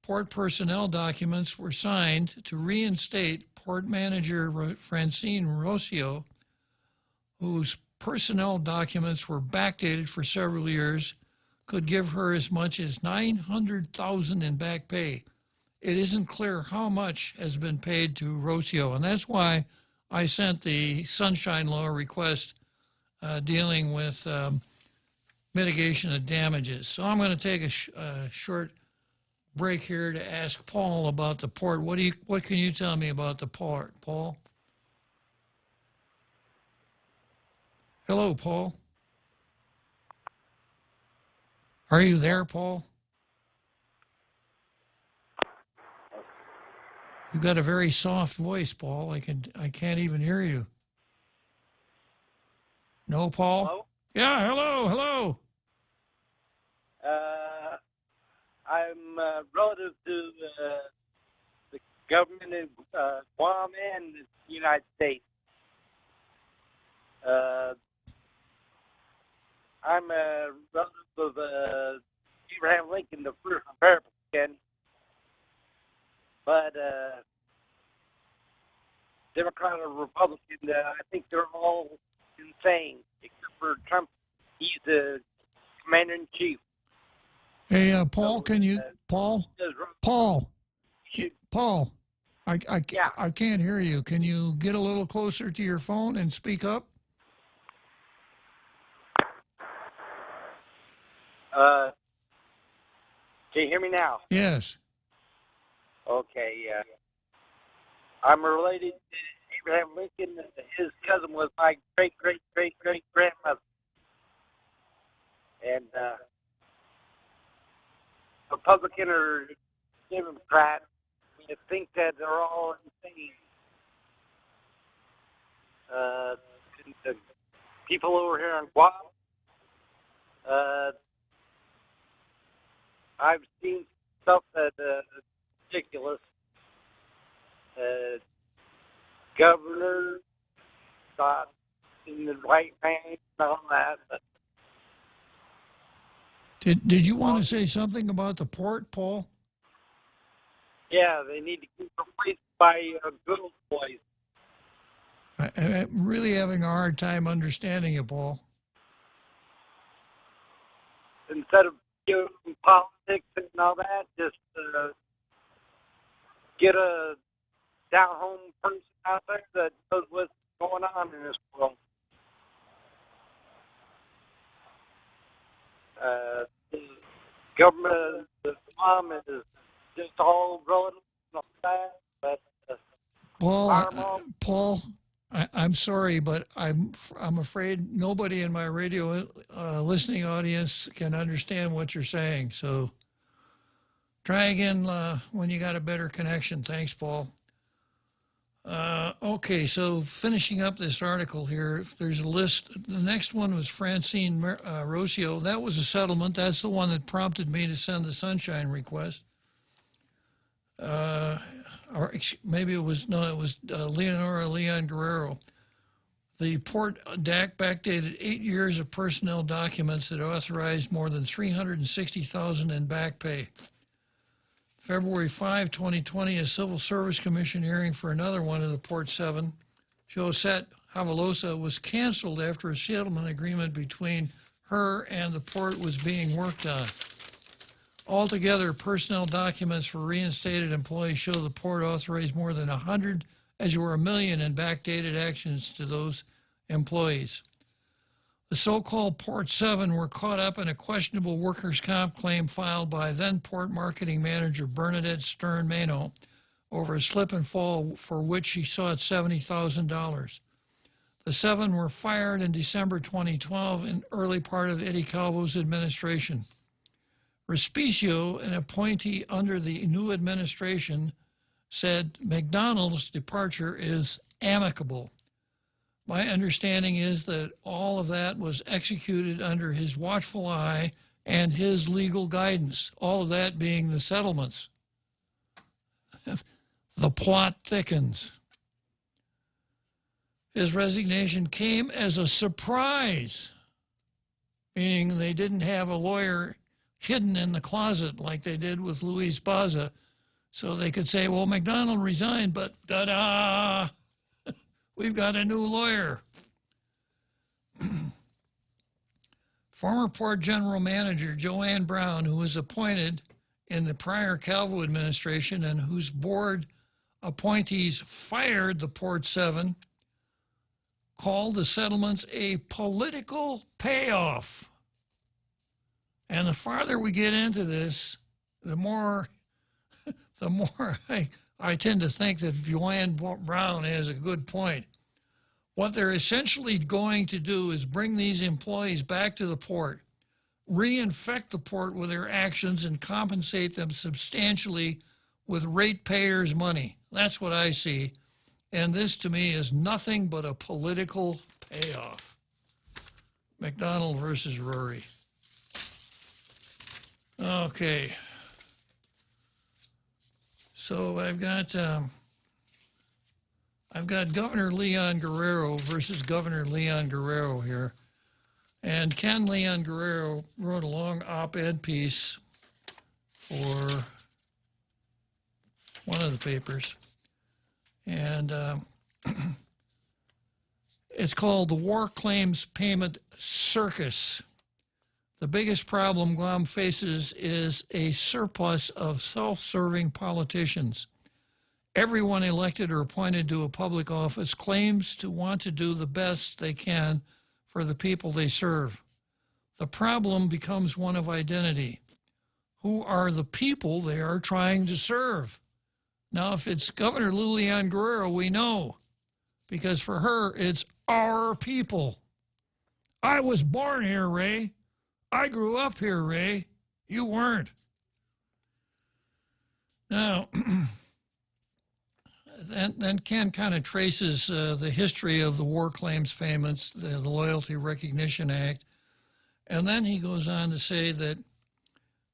port personnel documents were signed to reinstate Port Manager Francine Rocio, whose personnel documents were backdated for several years, could give her as much as $900,000 in back pay. It isn't clear how much has been paid to Rocio, and that's why I sent the Sunshine Law request dealing with mitigation of damages. So I'm going to take a short break here to ask Paul about the port. What can you tell me about the port, Paul? Hello, Paul. Are you there, Paul? You've got a very soft voice, Paul. I can't even hear you. No, Paul? Hello? Yeah, hello. I'm relative to the government in Guam and the United States. I'm a relative of Abraham Lincoln, the first Republican, but Democrat or Republican, I think they're all insane, except for Trump. He's the commander-in-chief. Hey, Paul, can you, Paul, I can't hear you. Can you get a little closer to your phone and speak up? Can you hear me now? Yes. Okay, I'm related to Abraham Lincoln. His cousin was my great-great-great-great-grandmother. And Republican or Democrats, you think that they're all insane. The people over here in Guam, I've seen stuff that is ridiculous. Governor got in the right man and all that. But Did you want to say something about the port, Paul? yeah, they need to keep replaced by a good old place. I'm really having a hard time understanding you, Paul. Instead of doing politics and all that, just get a down-home person out there that knows what's going on in this world. The government, the mom is just all relative and all that, but Paul, I'm sorry, but I'm afraid nobody in my radio listening audience can understand what you're saying. So try again when you got a better connection. Thanks, Paul. Okay, so finishing up this article here, there's a list. The next one was Francine Rocio. That was a settlement. That's the one that prompted me to send the sunshine request. Or maybe it was Leonora Leon Guerrero. The port DAC backdated 8 years of personnel documents that authorized more than $360,000 in back pay. February 5, 2020, a Civil Service Commission hearing for another one of the Port 7, Josette Havalosa, was canceled after a settlement agreement between her and the port was being worked on. Altogether, personnel documents for reinstated employees show the port authorized more than $1 million in backdated actions to those employees. The so-called Port 7 were caught up in a questionable workers' comp claim filed by then-port marketing manager Bernadette Stern-Mano over a slip and fall for which she sought $70,000. The 7 were fired in December 2012 in early part of Eddie Calvo's administration. Respicio, an appointee under the new administration, said McDonald's departure is amicable. My understanding is that all of that was executed under his watchful eye and his legal guidance, all of that being the settlements. The plot thickens. His resignation came as a surprise, meaning they didn't have a lawyer hidden in the closet like they did with Luis Baza, so they could say, well, McDonald resigned, but ta-da! We've got a new lawyer. Former Port General Manager Joanne Brown, who was appointed in the prior Calvo administration and whose board appointees fired the Port 7, called the settlements a political payoff. And the farther we get into this, the more I tend to think that Joanne Brown has a good point. What they're essentially going to do is bring these employees back to the port, reinfect the port with their actions, and compensate them substantially with ratepayers' money. That's what I see. And this, to me, is nothing but a political payoff. McDonald versus Rory. Okay. So I've got Governor Leon Guerrero versus Governor Leon Guerrero here. And Ken Leon Guerrero wrote a long op-ed piece for one of the papers. And it's called The War Claims Payment Circus. The biggest problem Guam faces is a surplus of self-serving politicians. Everyone elected or appointed to a public office claims to want to do the best they can for the people they serve. The problem becomes one of identity. Who are the people they are trying to serve? Now, if it's Governor Leon Guerrero, we know, because for her, it's our people. I was born here, Ray. I grew up here, Ray. You weren't. Now, then Ken kind of traces the history of the war claims payments, the Loyalty Recognition Act, and then he goes on to say that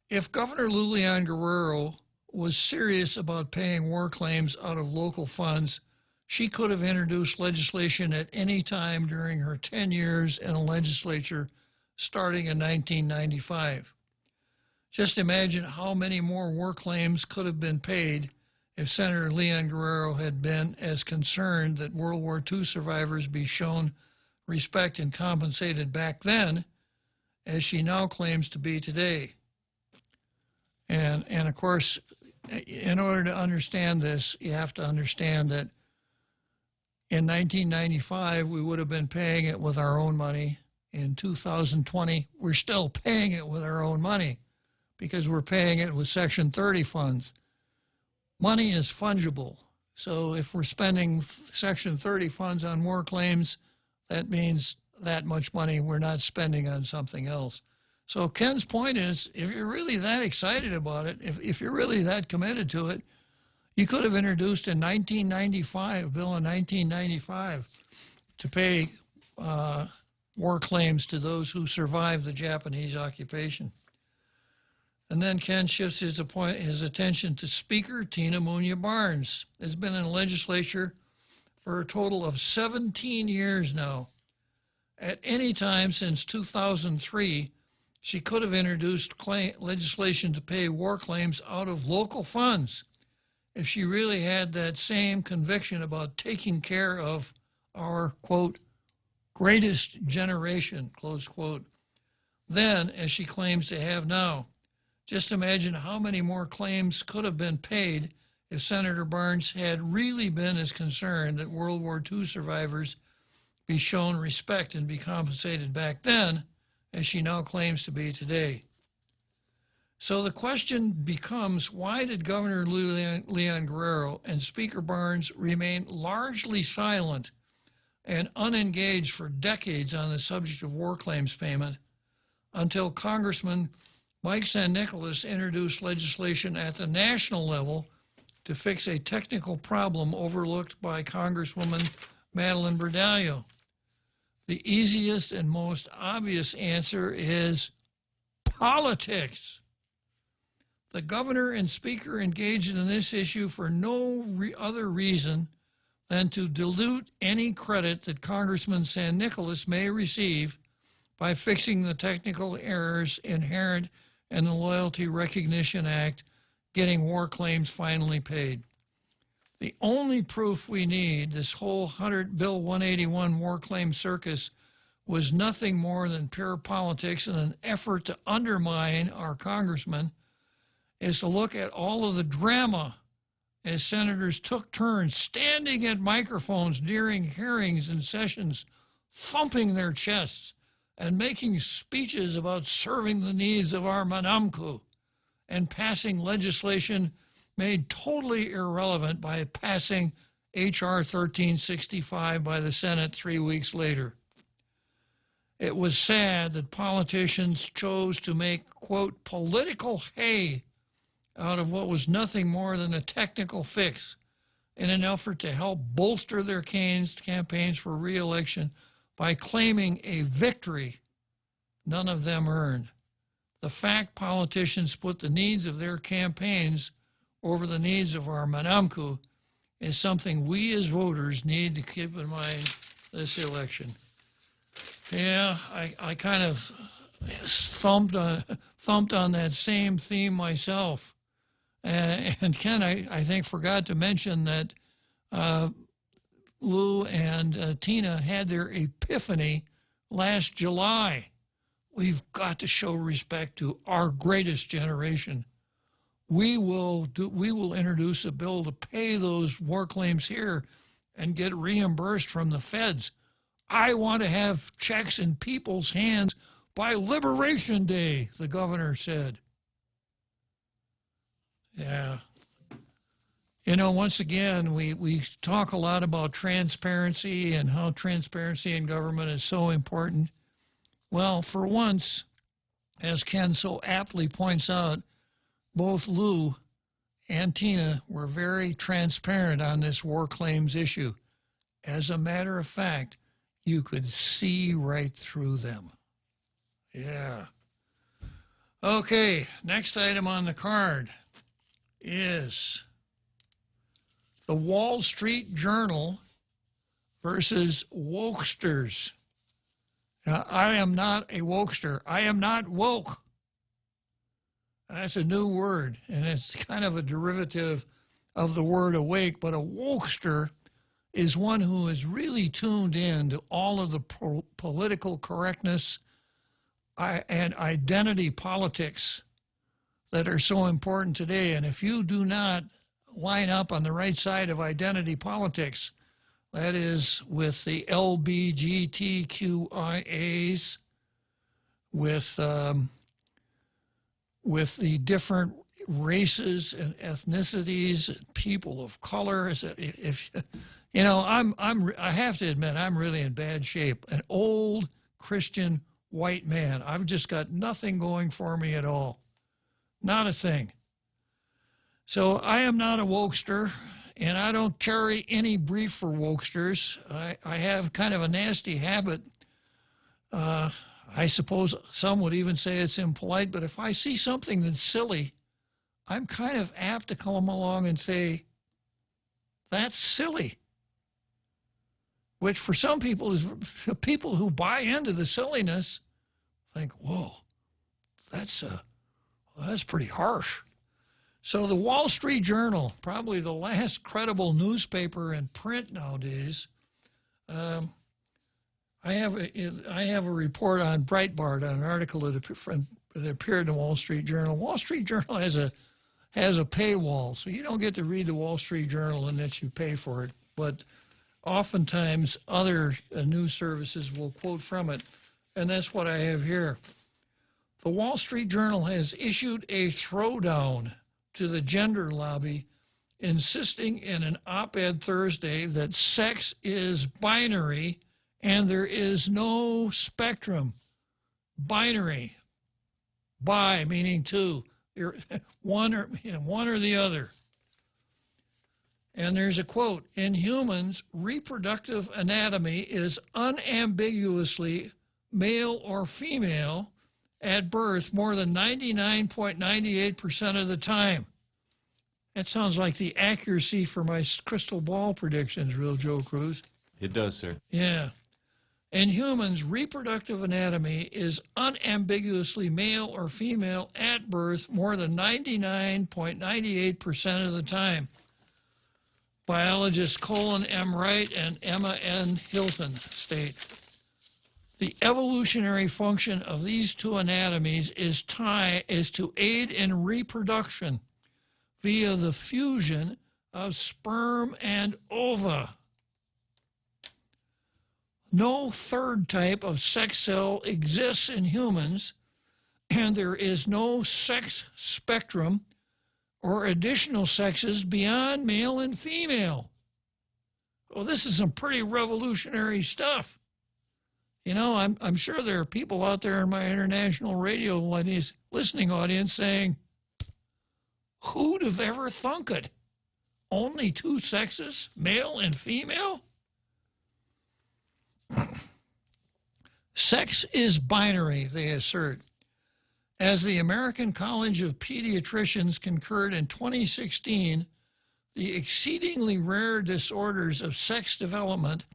if Governor Lou Leon Guerrero was serious about paying war claims out of local funds, she could have introduced legislation at any time during her 10 years in a legislature starting in 1995. Just imagine how many more war claims could have been paid if Senator Leon Guerrero had been as concerned that World War II survivors be shown respect and compensated back then as she now claims to be today. And of course, in order to understand this, you have to understand that in 1995, we would have been paying it with our own money. In 2020, we're still paying it with our own money because we're paying it with Section 30 funds. Money is fungible. So if we're spending Section 30 funds on war claims, that means that much money we're not spending on something else. So Ken's point is, if you're really that excited about it, if you're really that committed to it, you could have introduced a 1995 bill in 1995 to pay war claims to those who survived the Japanese occupation. And then Ken shifts his attention to Speaker Tina Munya Barnes, has been in the legislature for a total of 17 years now. At any time since 2003, she could have introduced legislation to pay war claims out of local funds if she really had that same conviction about taking care of our, quote, greatest generation, close quote, then as she claims to have now. Just imagine how many more claims could have been paid if Senator Barnes had really been as concerned that World War II survivors be shown respect and be compensated back then as she now claims to be today. So the question becomes, why did Governor Leon Guerrero and Speaker Barnes remain largely silent and unengaged for decades on the subject of war claims payment until Congressman Mike San Nicolas introduced legislation at the national level to fix a technical problem overlooked by Congresswoman Madeline Berdallo? The easiest and most obvious answer is politics. The governor and speaker engaged in this issue for no other reason than to dilute any credit that Congressman San Nicolas may receive by fixing the technical errors inherent in the Loyalty Recognition Act, getting war claims finally paid. The only proof we need, this whole Bill 181 war claim circus, was nothing more than pure politics and an effort to undermine our congressman, is to look at all of the drama as senators took turns standing at microphones during hearings and sessions, thumping their chests and making speeches about serving the needs of our Manamku and passing legislation made totally irrelevant by passing H.R. 1365 by the Senate 3 weeks later. It was sad that politicians chose to make, quote, political hay out of what was nothing more than a technical fix in an effort to help bolster their campaigns for re-election by claiming a victory none of them earned. The fact politicians put the needs of their campaigns over the needs of our Manamku is something we as voters need to keep in mind this election. Yeah, I kind of thumped on that same theme myself. And Ken, I think, forgot to mention that Lou and Tina had their epiphany last July. We've got to show respect to our greatest generation. We will introduce a bill to pay those war claims here and get reimbursed from the feds. I want to have checks in people's hands by Liberation Day, the governor said. Yeah. You know, once again, we talk a lot about transparency and how transparency in government is so important. Well, for once, as Ken so aptly points out, both Lou and Tina were very transparent on this war claims issue. As a matter of fact, you could see right through them. Yeah. Okay, next item on the card is the Wall Street Journal versus wokesters. Now, I am not a wokester. I am not woke. That's a new word, and it's kind of a derivative of the word awake, but a wokester is one who is really tuned in to all of the political correctness and identity politics that are so important today. And if you do not line up on the right side of identity politics, that is with the LBGTQIAs, with the different races and ethnicities, and people of color. If you know, I have to admit, I'm really in bad shape. An old Christian white man. I've just got nothing going for me at all. Not a thing. So I am not a wokester, and I don't carry any brief for wokesters. I have kind of a nasty habit. I suppose some would even say it's impolite, but if I see something that's silly, I'm kind of apt to come along and say, that's silly. Which for some people is people who buy into the silliness think, whoa, that's pretty harsh. So the Wall Street Journal, probably the last credible newspaper in print nowadays. I have a report on Breitbart, on an article that appeared in the Wall Street Journal. Wall Street Journal has a paywall, so you don't get to read the Wall Street Journal unless you pay for it. But oftentimes other news services will quote from it, and that's what I have here. The Wall Street Journal has issued a throwdown to the gender lobby, insisting in an op-ed Thursday that sex is binary and there is no spectrum. Binary. Bi meaning two. You're one or the other. And there's a quote, in humans, reproductive anatomy is unambiguously male or female at birth more than 99.98% of the time. That sounds like the accuracy for my crystal ball predictions, real Joe Cruz. It does, sir. Yeah. In humans, reproductive anatomy is unambiguously male or female at birth more than 99.98% of the time. Biologists Colin M. Wright and Emma N. Hilton state, the evolutionary function of these two anatomies is to aid in reproduction via the fusion of sperm and ova. No third type of sex cell exists in humans, and there is no sex spectrum or additional sexes beyond male and female. Well, this is some pretty revolutionary stuff. You know, I'm sure there are people out there in my international radio listening audience saying, who'd have ever thunk it? Only two sexes, male and female? Sex is binary, they assert. As the American College of Pediatricians concurred in 2016, the exceedingly rare disorders of sex development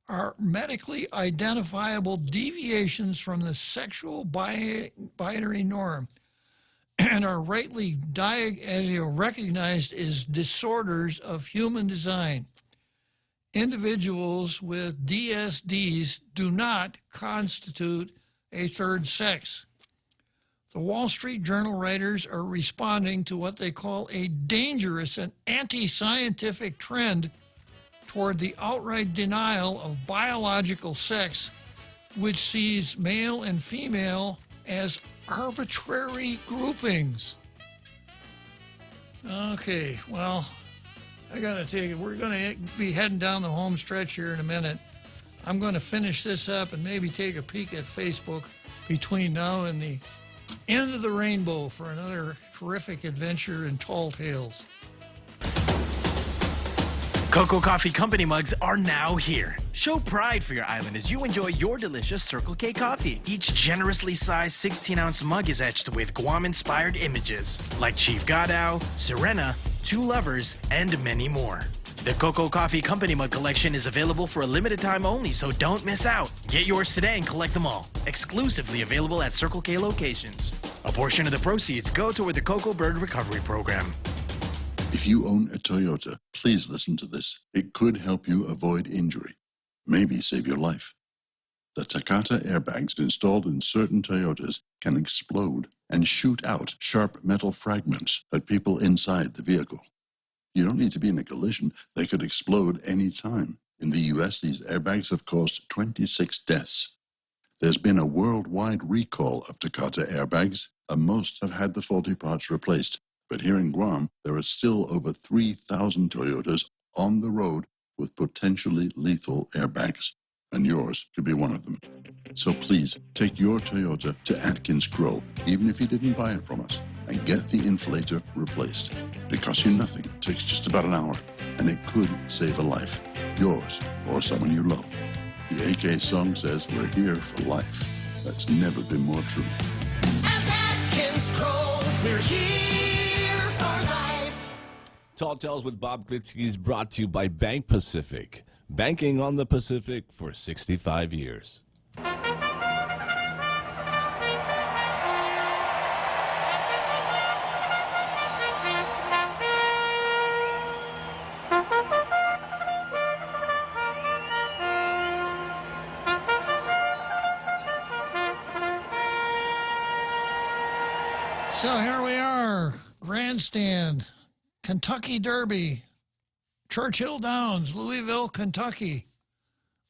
are medically identifiable deviations from the sexual binary norm and are rightly recognized as disorders of human design. Individuals with DSDs do not constitute a third sex. The Wall Street Journal writers are responding to what they call a dangerous and anti-scientific trend toward the outright denial of biological sex, which sees male and female as arbitrary groupings. Okay, well, I gotta take it. We're gonna be heading down the home stretch here in a minute. I'm gonna finish this up and maybe take a peek at Facebook between now and the end of the rainbow for another terrific adventure in tall tales. Cocoa Coffee Company mugs are now here. Show pride for your island as you enjoy your delicious Circle K coffee. Each generously sized 16-ounce mug is etched with Guam-inspired images like Chief Godao, Serena, Two Lovers, and many more. The Cocoa Coffee Company mug collection is available for a limited time only, so don't miss out. Get yours today and collect them all. Exclusively available at Circle K locations. A portion of the proceeds go toward the Cocoa Bird Recovery Program. If you own a Toyota, please listen to this. It could help you avoid injury, maybe save your life. The Takata airbags installed in certain Toyotas can explode and shoot out sharp metal fragments at people inside the vehicle. You don't need to be in a collision. They could explode any time. In the U.S., these airbags have caused 26 deaths. There's been a worldwide recall of Takata airbags, and most have had the faulty parts replaced. But here in Guam, there are still over 3,000 Toyotas on the road with potentially lethal airbags, and yours could be one of them. So please, take your Toyota to Atkins Grow, even if you didn't buy it from us, and get the inflator replaced. It costs you nothing, it takes just about an hour, and it could save a life, yours or someone you love. The AK song says we're here for life. That's never been more true. At Atkins Grow, we're here for life. Tall Tales with Bob Klitzkie is brought to you by Bank Pacific. Banking on the Pacific for 65 years. So here we are, grandstand, Kentucky Derby, Churchill Downs, Louisville, Kentucky,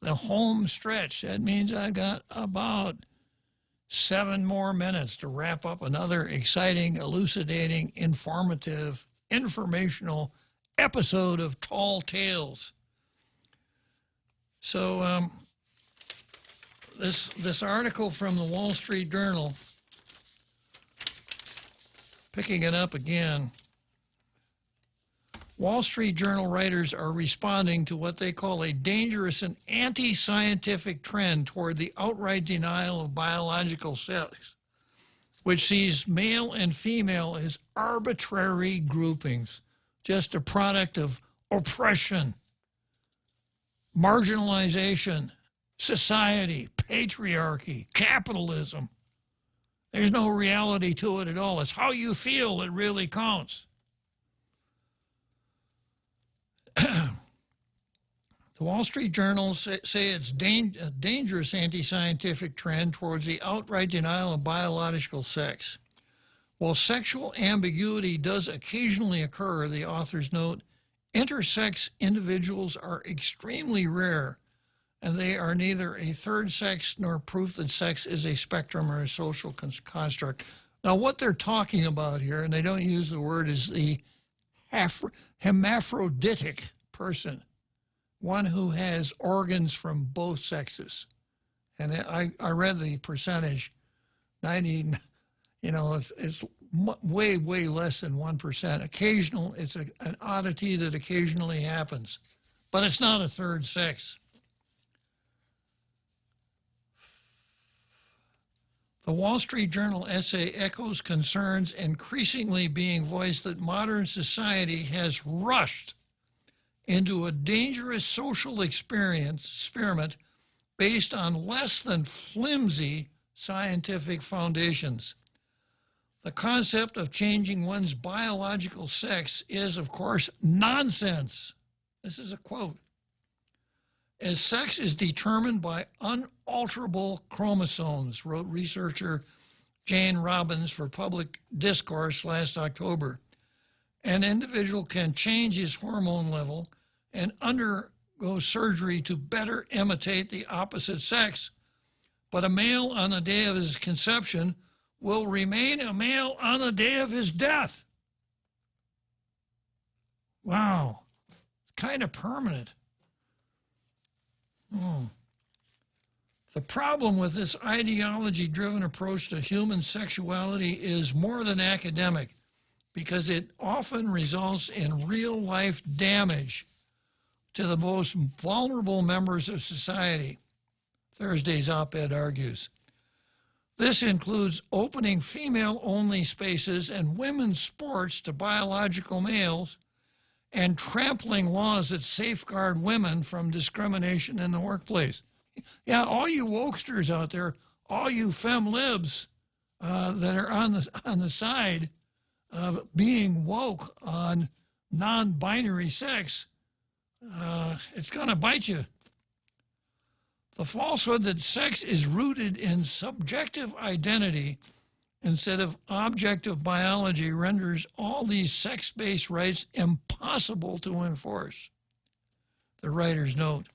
the home stretch. That means I got about 7 more minutes to wrap up another exciting, elucidating, informative, informational episode of Tall Tales. So this article from the Wall Street Journal, picking it up again, Wall Street Journal writers are responding to what they call a dangerous and anti-scientific trend toward the outright denial of biological sex, which sees male and female as arbitrary groupings, just a product of oppression, marginalization, society, patriarchy, capitalism. There's no reality to it at all. It's how you feel that really counts. The Wall Street Journal say it's a dangerous anti-scientific trend towards the outright denial of biological sex. While sexual ambiguity does occasionally occur, the authors note, intersex individuals are extremely rare, and they are neither a third sex nor proof that sex is a spectrum or a social construct. Now, what they're talking about here, and they don't use the word, is the hermaphroditic person, one who has organs from both sexes. And I read the percentage, 90, it's way, way less than 1%. Occasional, it's an oddity that occasionally happens, but it's not a third sex. The Wall Street Journal essay echoes concerns increasingly being voiced that modern society has rushed into a dangerous social experiment based on less than flimsy scientific foundations. The concept of changing one's biological sex is, of course, nonsense. This is a quote. As sex is determined by unalterable chromosomes, wrote researcher Jane Robbins for Public Discourse last October. An individual can change his hormone level and undergo surgery to better imitate the opposite sex, but a male on the day of his conception will remain a male on the day of his death. Wow, it's kind of permanent. The problem with this ideology-driven approach to human sexuality is more than academic, because it often results in real-life damage to the most vulnerable members of society, Thursday's op-ed argues. This includes opening female-only spaces and women's sports to biological males and trampling laws that safeguard women from discrimination in the workplace. Yeah, all you wokesters out there, all you fem-libs that are on the side of being woke on non-binary sex, it's going to bite you. The falsehood that sex is rooted in subjective identity instead of objective biology renders all these sex-based rights impossible to enforce. The writers note,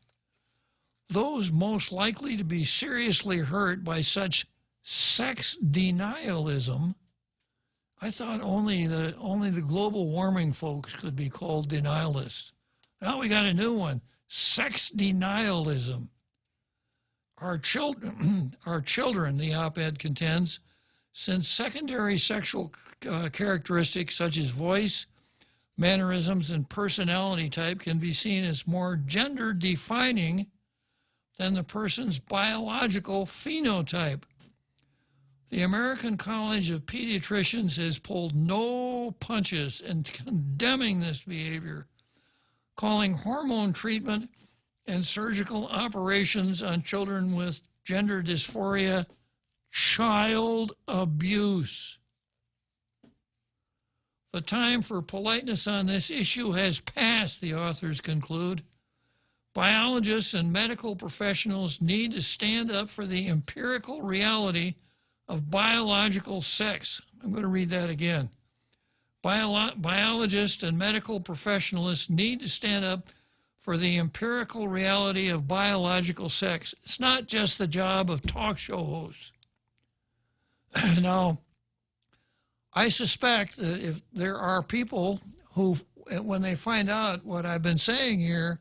those most likely to be seriously hurt by such sex denialism, I thought only the global warming folks could be called denialists. Now we got a new one, sex denialism. Our children, the op-ed contends, since secondary sexual characteristics such as voice, mannerisms, and personality type can be seen as more gender-defining than the person's biological phenotype. The American College of Pediatricians has pulled no punches in condemning this behavior, calling hormone treatment and surgical operations on children with gender dysphoria child abuse. The time for politeness on this issue has passed, the authors conclude. Biologists and medical professionals need to stand up for the empirical reality of biological sex. I'm going to read that again. Biologists and medical professionals need to stand up for the empirical reality of biological sex. It's not just the job of talk show hosts. Now, I suspect that if there are people who, when they find out what I've been saying here,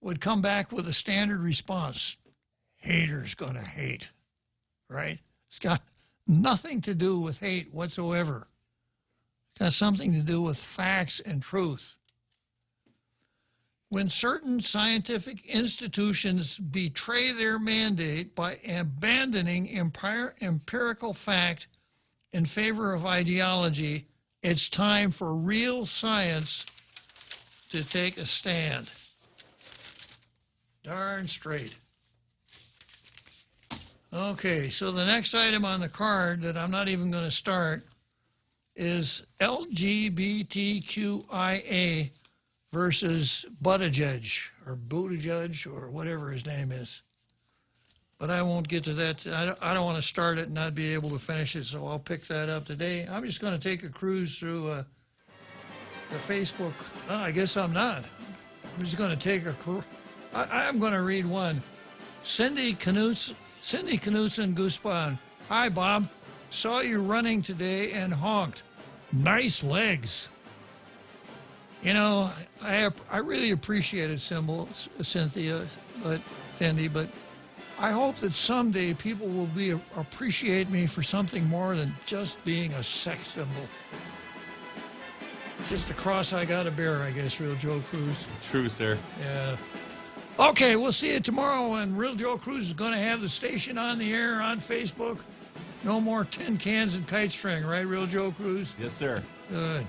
would come back with a standard response. Haters gonna hate, right? It's got nothing to do with hate whatsoever. It's got something to do with facts and truth. When certain scientific institutions betray their mandate by abandoning empirical fact in favor of ideology, it's time for real science to take a stand. Darn straight. Okay, so the next item on the card that I'm not even going to start is LGBTQIA versus Buttigieg or or whatever his name is. But I won't get to that. I don't want to start it and not be able to finish it, so I'll pick that up today. I'm just going to take a cruise through the Facebook. Oh, I guess I'm not. I'm just going to take a cruise. I'm going to read one. Cindy Knutson Goosebaum. Hi, Bob. Saw you running today and honked. Nice legs. You know, I really appreciated Cindy, but I hope that someday people will appreciate me for something more than just being a sex symbol. Just the cross I got to bear, I guess, Real Joe Cruz. True, sir. Yeah. Okay, we'll see you tomorrow, and Real Joe Cruz is going to have the station on the air on Facebook. No more tin cans and kite string, right, Real Joe Cruz? Yes, sir. Good.